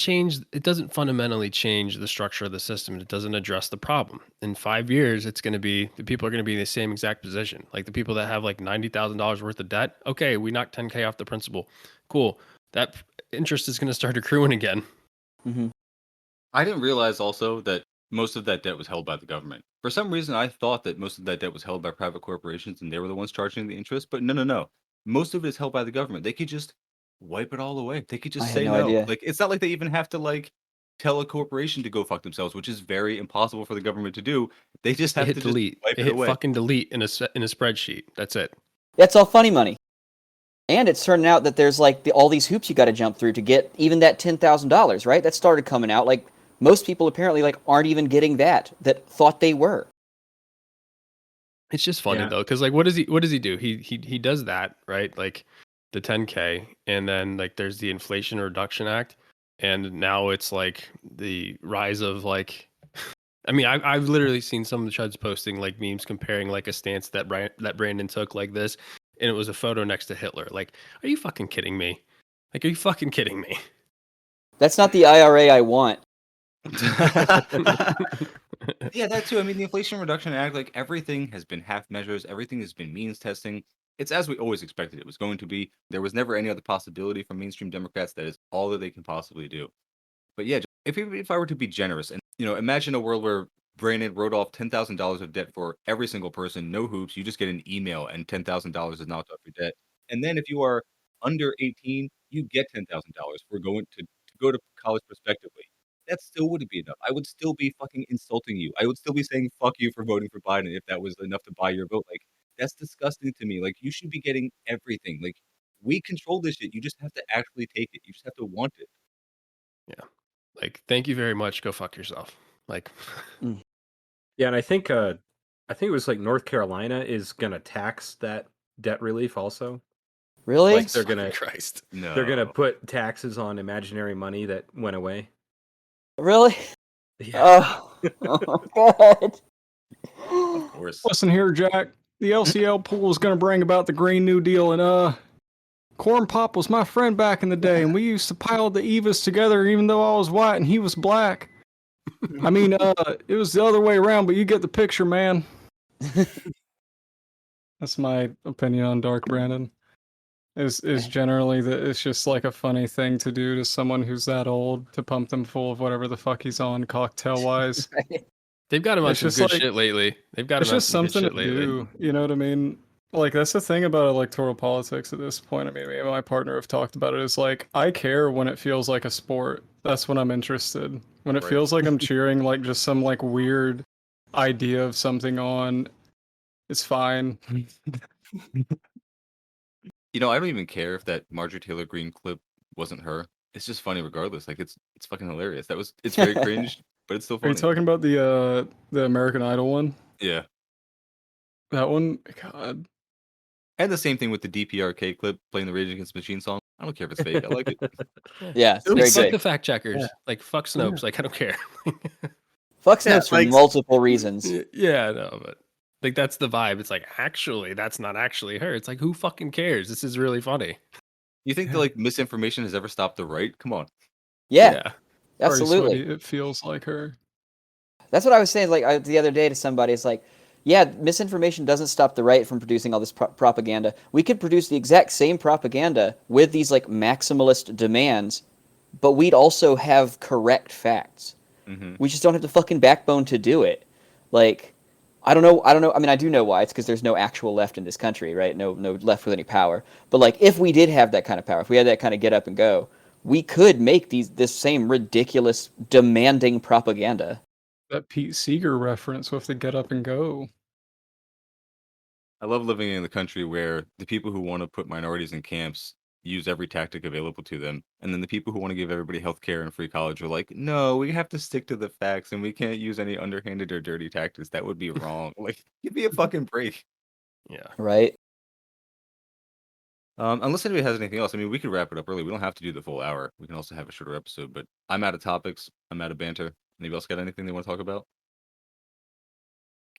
fundamentally change the structure of the system. It doesn't address the problem. In 5 years, the people are going to be in the same exact position. Like the people that have like $90,000 worth of debt. Okay, we knocked 10K off the principal. Cool. That interest is going to start accruing again. Mm-hmm. I didn't realize also that most of that debt was held by the government. For some reason, I thought that most of that debt was held by private corporations and they were the ones charging the interest. But no. Most of it is held by the government. They could just wipe it all away. They could I just had say no no. idea. Like it's not like they even have to like tell a corporation to go fuck themselves, which is very impossible for the government to do. They just They have hit to delete. just wipe They it hit away. fucking delete in a spreadsheet. That's it. That's all funny money. And it's turning out that there's like all these hoops you got to jump through to get even that $10,000, right? That started coming out. Like most people apparently like aren't even getting that thought they were. It's just funny Yeah. though, because like what does he do? He does that, right? Like the 10K, and then like there's the Inflation Reduction Act, and now it's like the rise of like. I mean, I've literally seen some of the chuds posting like memes comparing like a stance that Brandon took like this, and it was a photo next to Hitler. Like, are you fucking kidding me? Like, are you fucking kidding me? That's not the IRA I want. Yeah, that too. I mean, the Inflation Reduction Act, like everything has been half measures, everything has been means testing. It's as we always expected it was going to be. There was never any other possibility from mainstream Democrats. That is all that they can possibly do. But yeah, if I were to be generous and imagine a world where Brandon wrote off $10,000 of debt for every single person, no hoops, you just get an email and $10,000 is knocked off your debt. And then if you are under 18, you get $10,000 for going to go to college prospectively. That still wouldn't be enough. I would still be fucking insulting you. I would still be saying fuck you for voting for Biden if that was enough to buy your vote. Like that's disgusting to me. Like you should be getting everything. Like we control this shit. You just have to actually take it. You just have to want it. Yeah. Like, thank you very much. Go fuck yourself. Like, Yeah, and I think it was like North Carolina is gonna tax that debt relief also. Really? Like they're gonna Christ. No. they're gonna put taxes on imaginary money that went away. Really? Yeah. Oh, God. Of course. Listen here, Jack. The LCL pool is going to bring about the Green New Deal, and Corn Pop was my friend back in the day, and we used to pile the Evas together, even though I was white and he was black. I mean, it was the other way around, but you get the picture, man. That's my opinion on Dark Brandon. Is generally that it's just like a funny thing to do to someone who's that old to pump them full of whatever the fuck he's on cocktail wise. They've got him on It's some just good like- shit lately. They've got It's him on just some good something shit to lately. do. You know what I mean? Like that's the thing about electoral politics at this point. I mean, me and my partner have talked about it. Is like I care when it feels like a sport. That's when I'm interested. When it Right. feels like I'm cheering like just some like weird idea of something on, it's fine. I don't even care if that Marjorie Taylor Greene clip wasn't her. It's just funny regardless. Like it's fucking hilarious. It's very cringe, but it's still Are you funny. talking about the American Idol one? Yeah. That one, God. And the same thing with the DPRK clip playing the Rage Against the Machine song. I don't care if it's fake. I like it. Yeah, it's Like, very fuck good. the fact checkers. Like, fuck Snopes. Like, I don't care. Fuck Snopes for like- multiple reasons. Yeah, no, but like that's the vibe. It's like, actually, that's not actually her. It's like, who fucking cares? This is really funny. You think that like misinformation has ever stopped the right? Come on. Yeah, Sorry, absolutely. Sweaty, it feels like her. That's what I was saying. Like the other day to somebody, it's like, yeah, misinformation doesn't stop the right from producing all this propaganda. We could produce the exact same propaganda with these like maximalist demands, but we'd also have correct facts. Mm-hmm. We just don't have the fucking backbone to do it. Like, I don't know. I mean, I do know why. It's because there's no actual left in this country, right? No left with any power. But like, if we did have that kind of power, if we had that kind of get up and go, we could make this same ridiculous demanding propaganda. That Pete Seeger reference with the get up and go. I love living in the country where the people who want to put minorities in camps use every tactic available to them. And then the people who want to give everybody health care and free college are like, no, we have to stick to the facts and we can't use any underhanded or dirty tactics. That would be wrong. Like, give me a fucking break. Yeah. Right? Unless anybody has anything else, I mean, we could wrap it up early. We don't have to do the full hour. We can also have a shorter episode, but I'm out of topics. I'm out of banter. Anybody else got anything they want to talk about?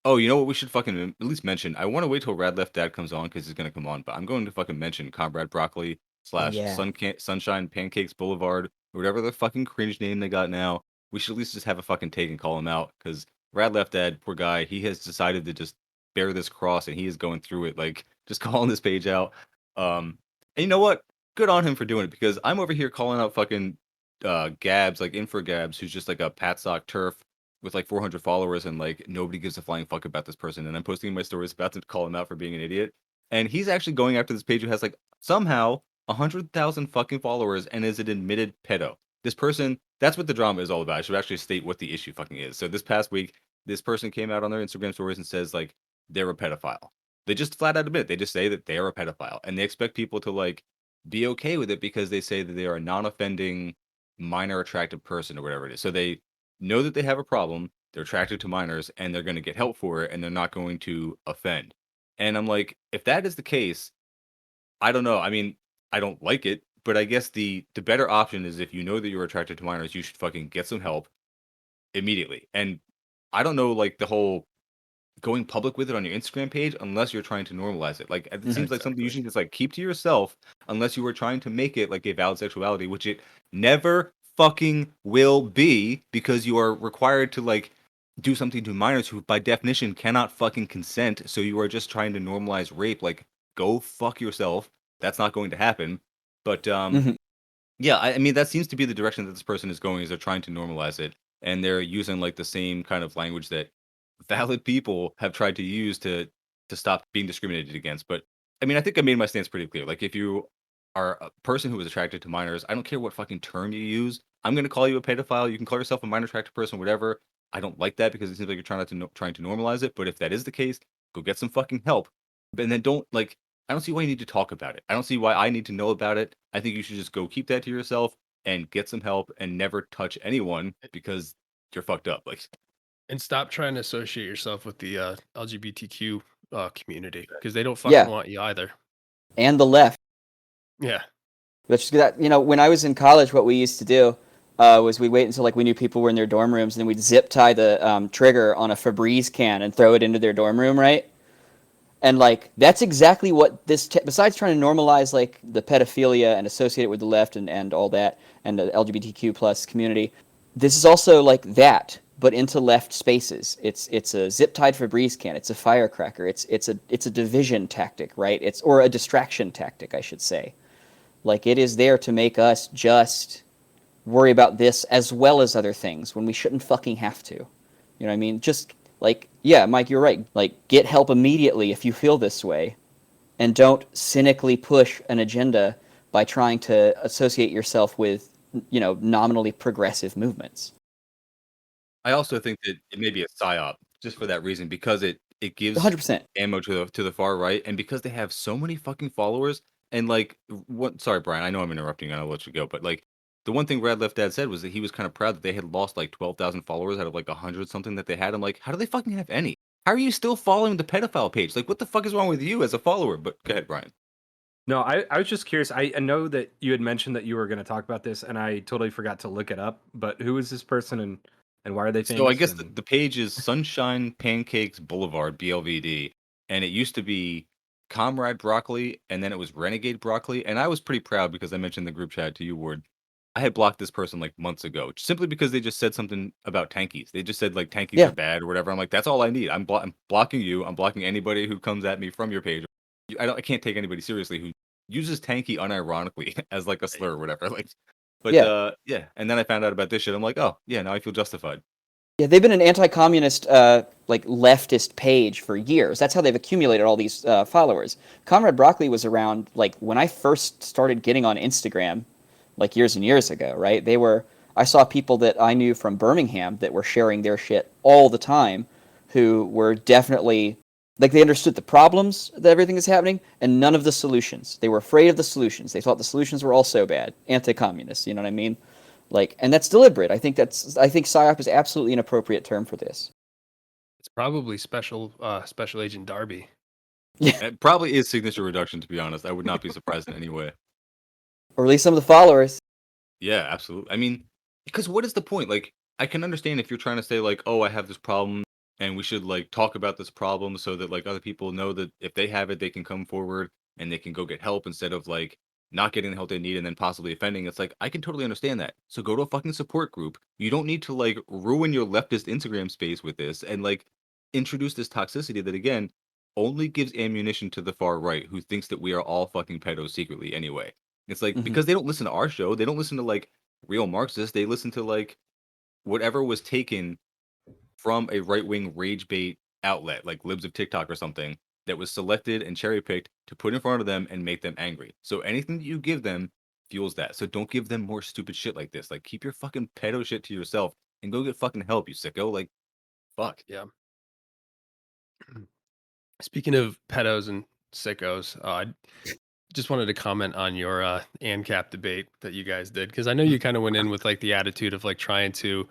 Oh, you know what we should fucking at least mention? I want to wait till Rad Left Dad comes on because he's going to come on, but I'm going to fucking mention Comrade Broccoli / Yeah. Sunshine Pancakes Boulevard, or whatever the fucking cringe name they got now. We should at least just have a fucking take and call him out because Rad Left Dad, poor guy, he has decided to just bear this cross and he is going through it, like just calling this page out. And you know what? Good on him for doing it because I'm over here calling out fucking Gabs, like Infragabs, who's just like a patsock turf with like 400 followers and like nobody gives a flying fuck about this person. And I'm posting in my stories about to call him out for being an idiot. And he's actually going after this page who has like somehow 100,000 fucking followers and is an admitted pedo. This person, that's what the drama is all about. I should actually state what the issue fucking is. So this past week, this person came out on their Instagram stories and says like they're a pedophile. They just flat out admit it. They just say that they are a pedophile and they expect people to like be okay with it because they say that they are a non-offending minor attractive person or whatever it is. So they know that they have a problem, they're attracted to minors, and they're going to get help for it, and they're not going to offend. And I'm like, if that is the case, I don't know. I mean, I don't like it, But I guess the better option is if you know that you're attracted to minors, you should fucking get some help immediately. And I don't know, like the whole going public with it on your Instagram page unless you're trying to normalize it. Like it Mhm. seems like something you Exactly. should just like keep to yourself unless you were trying to make it like a valid sexuality, which it never fucking will be because you are required to like do something to minors who by definition cannot fucking consent. So you are just trying to normalize rape. Like go fuck yourself. That's not going to happen. But Mhm. yeah, I mean that seems to be the direction that this person is going. Is they're trying to normalize it, and they're using like the same kind of language that valid people have tried to use to stop being discriminated against. But I mean, I think I made my stance pretty clear. Like, if you are a person who is attracted to minors, I don't care what fucking term you use. I'm gonna call you a pedophile. You can call yourself a minor attracted person, whatever. I don't like that because it seems like you're trying to normalize it. But if that is the case, go get some fucking help. And then don't like. I don't see why you need to talk about it. I don't see why I need to know about it. I think you should just go keep that to yourself and get some help and never touch anyone because you're fucked up. Like, And stop trying to associate yourself with the LGBTQ community because they don't fucking Yeah, want you either. and the left. Yeah. Let's just that. When I was in college, what we used to do was we wait until like we knew people were in their dorm rooms, and then we'd zip tie the trigger on a Febreze can and throw it into their dorm room, right? And like that's exactly what this. Besides trying to normalize like the pedophilia and associate it with the left and all that and the LGBTQ plus community, this is also like that, but into left spaces. It's a zip tied Febreze can. It's a firecracker. It's a division tactic, right? Or a distraction tactic, I should say. Like it is there to make us just worry about this as well as other things when we shouldn't fucking have to. You know what I mean? Just like, yeah, Mike, you're right. Like, get help immediately if you feel this way, and don't cynically push an agenda by trying to associate yourself with, nominally progressive movements. I also think that it may be a psyop just for that reason because it gives 100%. ammo to the far right, and because they have so many fucking followers. And like, what? Sorry, Brian. I know I'm interrupting. I'll let you go. But like, the one thing Red Left Dad said was that he was kind of proud that they had lost like 12,000 followers out of like 100 something that they had. I'm like, how do they fucking have any? How are you still following the pedophile page? Like, what the fuck is wrong with you as a follower? But go ahead, Brian. No, I was just curious. I know that you had mentioned that you were going to talk about this, and I totally forgot to look it up. But who is this person, and why are they So I famous? guess And the page is Sunshine Pancakes Boulevard, BLVD, and it used to be Comrade Broccoli, and then it was Renegade Broccoli, and I was pretty proud because I mentioned the group chat to you, Ward. I had blocked this person like months ago, simply because they just said something about tankies. They just said like tankies are Yeah. bad or whatever. I'm like, that's all I need. I'm blocking you. I'm blocking anybody who comes at me from your page. I can't take anybody seriously who uses tanky unironically as like a slur or whatever. Like, but Yeah. yeah. And then I found out about this shit. I'm like, oh yeah, now I feel justified. Yeah, they've been an anti-communist, like leftist page for years. That's how they've accumulated all these followers. Comrade Broccoli was around like when I first started getting on Instagram, like years and years ago. Right? I saw people that I knew from Birmingham that were sharing their shit all the time, who were definitely like they understood the problems that everything is happening and none of the solutions. They were afraid of the solutions. They thought the solutions were all so bad, anti-communist. You know what I mean? Like, and that's deliberate. I think psyop is absolutely an appropriate term for this. It's probably Special Agent Darby. Yeah, It probably is signature reduction, to be honest. I would not be surprised in any way. or at least some of the followers. Yeah, absolutely. I mean, because what is the point? Like, I can understand if you're trying to say like, oh, I have this problem, and we should like talk about this problem so that like other people know that if they have it, they can come forward and they can go get help instead of like not getting the help they need and then possibly offending. It's like I can totally understand that. So go to a fucking support group. You don't need to like ruin your leftist Instagram space with this and like introduce this toxicity that again only gives ammunition to the far right who thinks that we are all fucking pedos secretly anyway. It's like Hmm. because they don't listen to our show, they don't listen to like real Marxists, they listen to like whatever was taken from a right wing rage bait outlet, like Libs of TikTok or something, that was selected and cherry picked to put in front of them and make them angry. So anything that you give them fuels that. So don't give them more stupid shit like this. Like keep your fucking pedo shit to yourself and go get fucking help, you sicko. Like fuck. Yeah. Speaking of pedos and sickos, I just wanted to comment on your ANCAP debate that you guys did because I know you kind of went in with like the attitude of like trying to,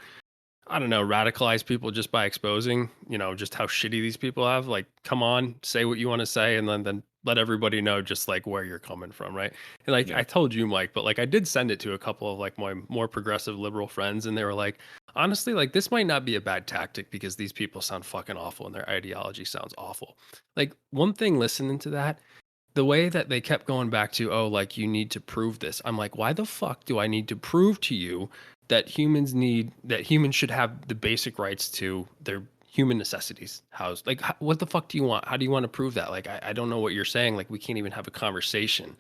I don't know, radicalize people just by exposing, just how shitty these people have. Like, come on, say what you want to say, and then let everybody know just like where you're coming from, right? And like Yeah. I told you, Mike, but like I did send it to a couple of like my more progressive liberal friends, and they were like, honestly, like this might not be a bad tactic because these people sound fucking awful and their ideology sounds awful. Like one thing listening to that, the way that they kept going back to, oh, like you need to prove this. I'm like, why the fuck do I need to prove to you that humans should have the basic rights to their human necessities housed? Like, what the fuck do you want? How do you want to prove that? Like, I don't know what you're saying. Like, we can't even have a conversation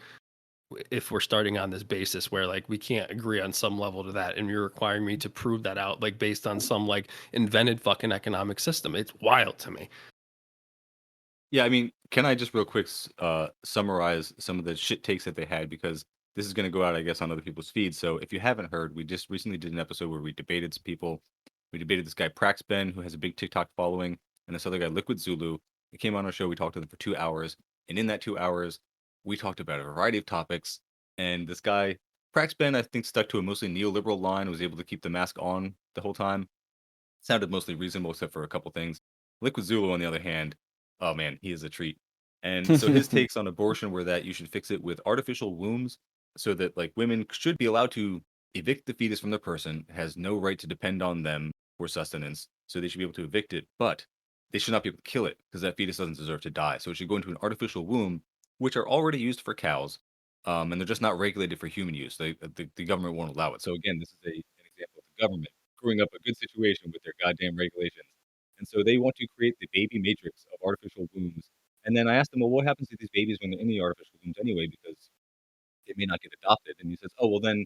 if we're starting on this basis where like we can't agree on some level to that, and you're requiring me to prove that out like based on some like invented fucking economic system. It's wild to me. Yeah, I mean, can I just real quick summarize some of the shit takes that they had, because this is going to go out, I guess, on other people's feeds. So if you haven't heard, we just recently did an episode where we debated some people. We debated this guy Prax Ben, who has a big TikTok following, and this other guy Liquid Zulu. They came on our show. We talked to them for 2 hours, and in that 2 hours, we talked about a variety of topics. And this guy Prax Ben, I think, stuck to a mostly neoliberal line. Was able to keep the mask on the whole time. Sounded mostly reasonable, except for a couple things. Liquid Zulu, on the other hand, oh man, he is a treat. And so his takes on abortion were that you should fix it with artificial wombs, so that like women should be allowed to evict the fetus from the person, has no right to depend on them for sustenance. So they should be able to evict it, but they should not be able to kill it because that fetus doesn't deserve to die. So it should go into an artificial womb, which are already used for cows, and they're just not regulated for human use. The government won't allow it. So again, this is an example of the government screwing up a good situation with their goddamn regulations. And so they want to create the baby matrix of artificial wombs. And then I asked him, well, what happens to these babies when they're in the artificial wombs anyway? Because they may not get adopted. And he says, oh, well, then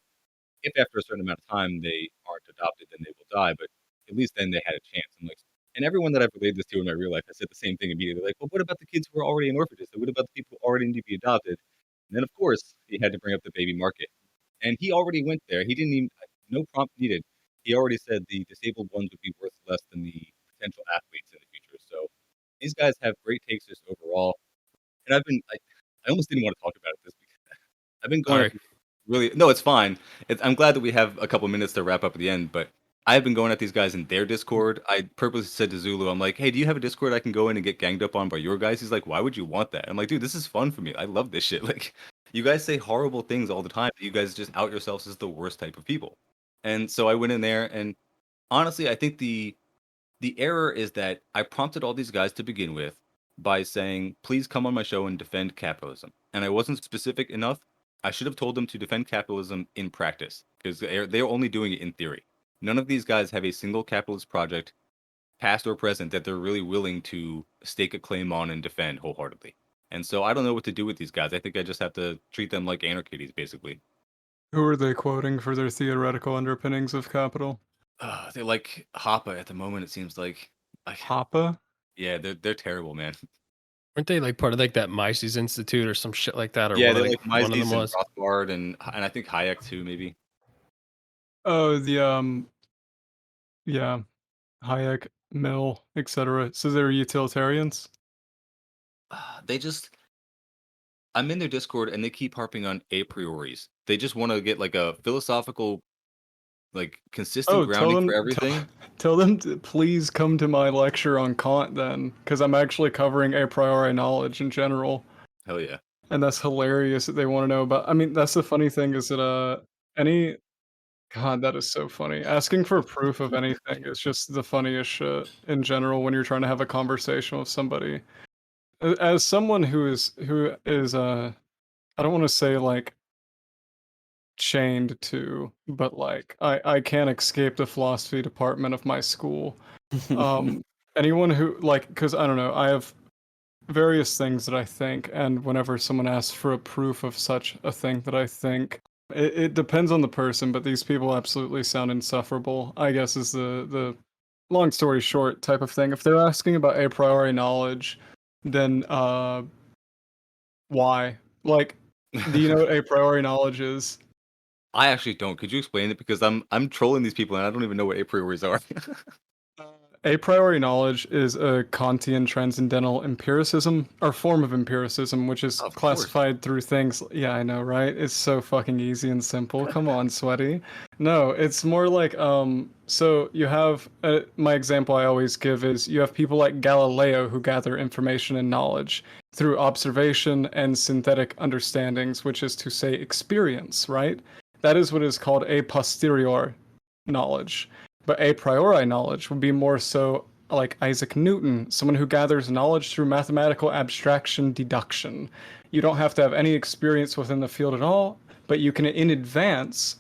if after a certain amount of time they aren't adopted, then they will die. But at least then they had a chance. I'm like, and everyone that I've relayed this to in my real life has said the same thing immediately. Like, well, what about the kids who are already in orphanages? What about the people who already need to be adopted? And then, of course, he had to bring up the baby market. And he already went there. He didn't even, no prompt needed. He already said the disabled ones would be worth less than the potential athletes in the future. So these guys have great takes just overall. And I almost didn't want to talk about it this week. I've been going Sorry. really, no, it's fine. I'm glad that we have a couple minutes to wrap up at the end, but I've been going at these guys in their Discord. I purposely said to Zulu, I'm like, hey, do you have a Discord I can go in and get ganged up on by your guys? He's like, why would you want that? I'm like, dude, this is fun for me. I love this shit. Like, you guys say horrible things all the time. You guys just out yourselves as the worst type of people. And so I went in there, and honestly, I think the error is that I prompted all these guys to begin with by saying, please come on my show and defend capitalism. And I wasn't specific enough. I should have told them to defend capitalism in practice, because they're only doing it in theory. None of these guys have a single capitalist project, past or present, that they're really willing to stake a claim on and defend wholeheartedly. And so I don't know what to do with these guys. I think I just have to treat them like anarchists, basically. Who are they quoting for their theoretical underpinnings of capital? They're like Hoppe at the moment, it seems like. Hoppe? Yeah, they're terrible, man. Weren't they like part of like that Mises Institute or some shit like that? Or Yeah, one they're of, like one of them Mises and was? Rothbard and I think Hayek too, maybe. Oh, yeah, Hayek, Mill, etc. So they're utilitarians? They just, I'm in their Discord and they keep harping on a prioris. They just want to get like a philosophical, like consistent Oh, grounding for everything. tell them to please come to my lecture on Kant then, because I'm actually covering a priori knowledge in general. Hell yeah. And that's hilarious that they want to know about. I mean, that's the funny thing is that God, that is so funny. Asking for proof of anything is just the funniest shit in general when you're trying to have a conversation with somebody. As someone who is I don't want to say like chained to, but like I can't escape the philosophy department of my school. Anyone who like, because I don't know, I have various things that I think, and whenever someone asks for a proof of such a thing that I think, it depends on the person, but these people absolutely sound insufferable, I guess is the long story short type of thing. If they're asking about a priori knowledge, then why? Like, do you know what a priori knowledge is? I actually don't. Could you explain it? Because I'm trolling these people and I don't even know what a prioris are. A priori knowledge is a Kantian transcendental empiricism, or form of empiricism, which is Of course. classified through things. Yeah, I know, right? It's so fucking easy and simple. Come on, sweaty. No, it's more like so you have my example I always give is you have people like Galileo who gather information and knowledge through observation and synthetic understandings, which is to say experience, right? That is what is called a posterior knowledge. But a priori knowledge would be more so like Isaac Newton, someone who gathers knowledge through mathematical abstraction deduction. You don't have to have any experience within the field at all, but you can in advance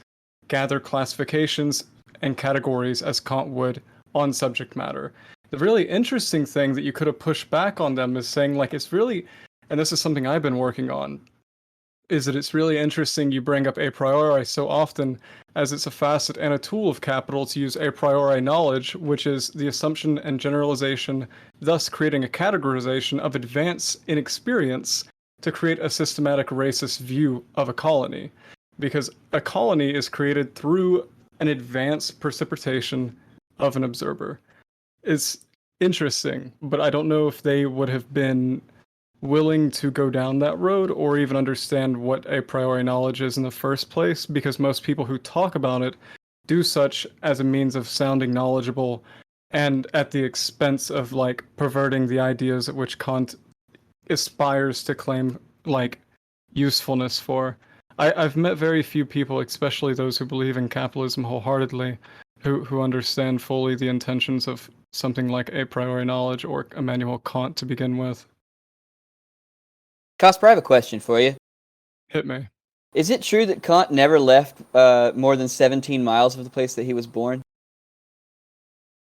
gather classifications and categories as Kant would on subject matter. The really interesting thing that you could have pushed back on them is saying, like, it's really, and this is something I've been working on, is that it's really interesting you bring up a priori so often, as it's a facet and a tool of capital to use a priori knowledge, which is the assumption and generalization, thus creating a categorization of advance in experience to create a systematic racist view of a colony. Because a colony is created through an advance precipitation of an observer. It's interesting, but I don't know if they would have been willing to go down that road or even understand what a priori knowledge is in the first place, because most people who talk about it do such as a means of sounding knowledgeable and at the expense of like perverting the ideas at which Kant aspires to claim like usefulness for. I've met very few people, especially those who believe in capitalism wholeheartedly, who understand fully the intentions of something like a priori knowledge or Immanuel Kant to begin with. Cosper, I have a question for you. Hit me. Is it true that Kant never left more than 17 miles of the place that he was born?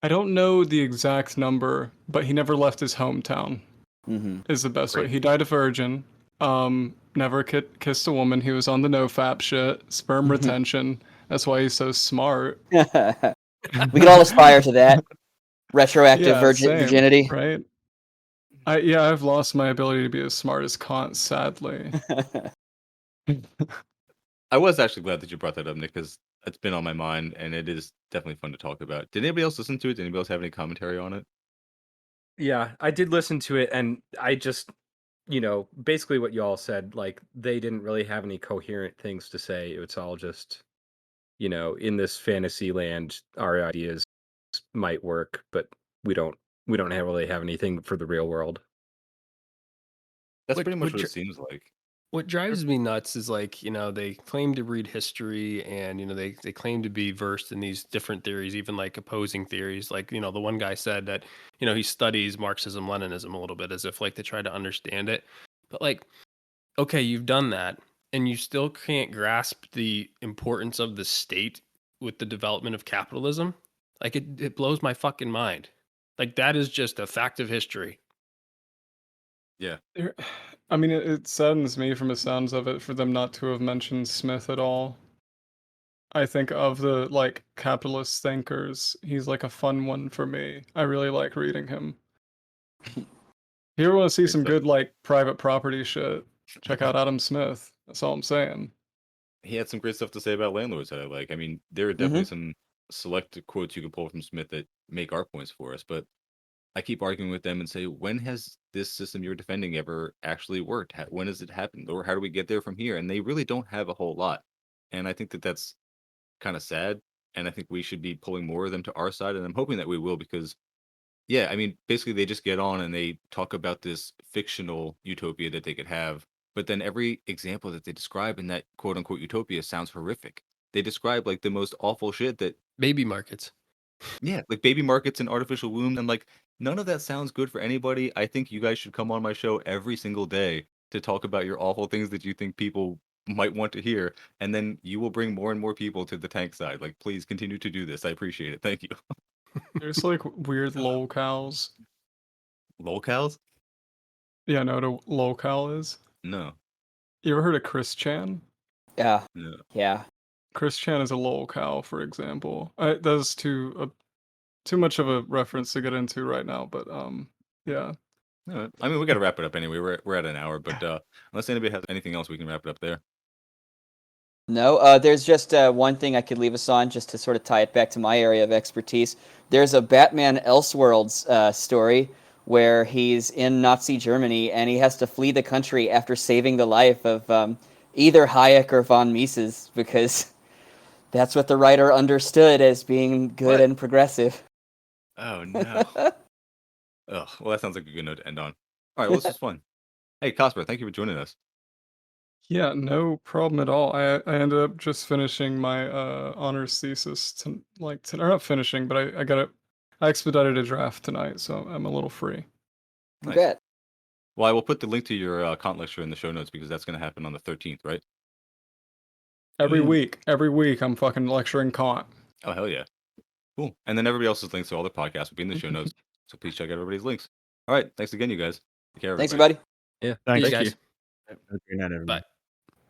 I don't know the exact number, but he never left his hometown. Mm-hmm. Is the best way. Great. He died a virgin. Never kissed a woman. He was on the no-fap shit. Sperm retention. That's why he's so smart. We can all aspire to that. Retroactive Yeah, same, virginity. right? I've lost my ability to be as smart as Kant, sadly. I was actually glad that you brought that up, Nick, because it's been on my mind, and it is definitely fun to talk about. Did anybody else listen to it? Did anybody else have any commentary on it? Yeah, I did listen to it, and I just, basically what you all said, like, they didn't really have any coherent things to say. It's all just, in this fantasy land, our ideas might work, but we don't really have anything for the real world. That's What- pretty much what what dr- it seems like. What drives me nuts is like, they claim to read history and, they claim to be versed in these different theories, even like opposing theories. Like, the one guy said that, he studies Marxism, Leninism a little bit as if like to try to understand it. But like, okay, you've done that and you still can't grasp the importance of the state with the development of capitalism. Like it blows my fucking mind. Like that is just a fact of history. Yeah. I mean, it saddens me from the sounds of it for them not to have mentioned Smith at all. I think of the like capitalist thinkers, he's like a fun one for me. I really like reading him. If you ever want to see some good like private property shit, check out Adam Smith. That's all I'm saying. He had some great stuff to say about landlords that I like. I mean, there are definitely some select quotes you can pull from Smith that make our points for us, but I keep arguing with them and say, when has this system you're defending ever actually worked? When has it happened? Or how do we get there from here? And they really don't have a whole lot. And I think that that's kind of sad. And I think we should be pulling more of them to our side. And I'm hoping that we will because, yeah, I mean, basically they just get on and they talk about this fictional utopia that they could have. But then every example that they describe in that quote unquote utopia sounds horrific. They describe like the most awful shit that Baby markets. yeah, like baby markets and artificial womb, and like none of that sounds good for anybody. I think you guys should come on my show every single day to talk about your awful things that you think people might want to hear, and then you will bring more and more people to the tank side. Like, please continue to do this. I appreciate it. Thank you. There's like weird lolcows. Lolcows? Yeah, know what a lolcow is? No. You ever heard of Chris Chan? Yeah. No. Yeah. Chris Chan is a lolcow, for example. That's too much of a reference to get into right now, but yeah. No, I mean, we got to wrap it up anyway. We're at an hour, but unless anybody has anything else, we can wrap it up there. No, there's just one thing I could leave us on just to sort of tie it back to my area of expertise. There's a Batman Elseworlds story where he's in Nazi Germany and he has to flee the country after saving the life of either Hayek or von Mises because that's what the writer understood as being good What? and progressive. Oh no. Oh, well, that sounds like a good note to end on. All right, well, this was fun. Hey, Cosper, thank you for joining us. Yeah, no problem at all. I ended up just finishing my honors thesis or not finishing, but I expedited a draft tonight, so I'm a little free. Nice. Congrats. Well, I will put the link to your Kant lecture in the show notes because that's going to happen on the 13th, right? Every week I'm fucking lecturing Kant. Oh, hell yeah. Cool. And then everybody else's links to all the podcasts will be in the show notes. So please check out everybody's links. All right. Thanks again, you guys. Take care, Thanks, everybody. everybody. Yeah. Thanks, Thank you. guys. Have a great night, everybody. Bye.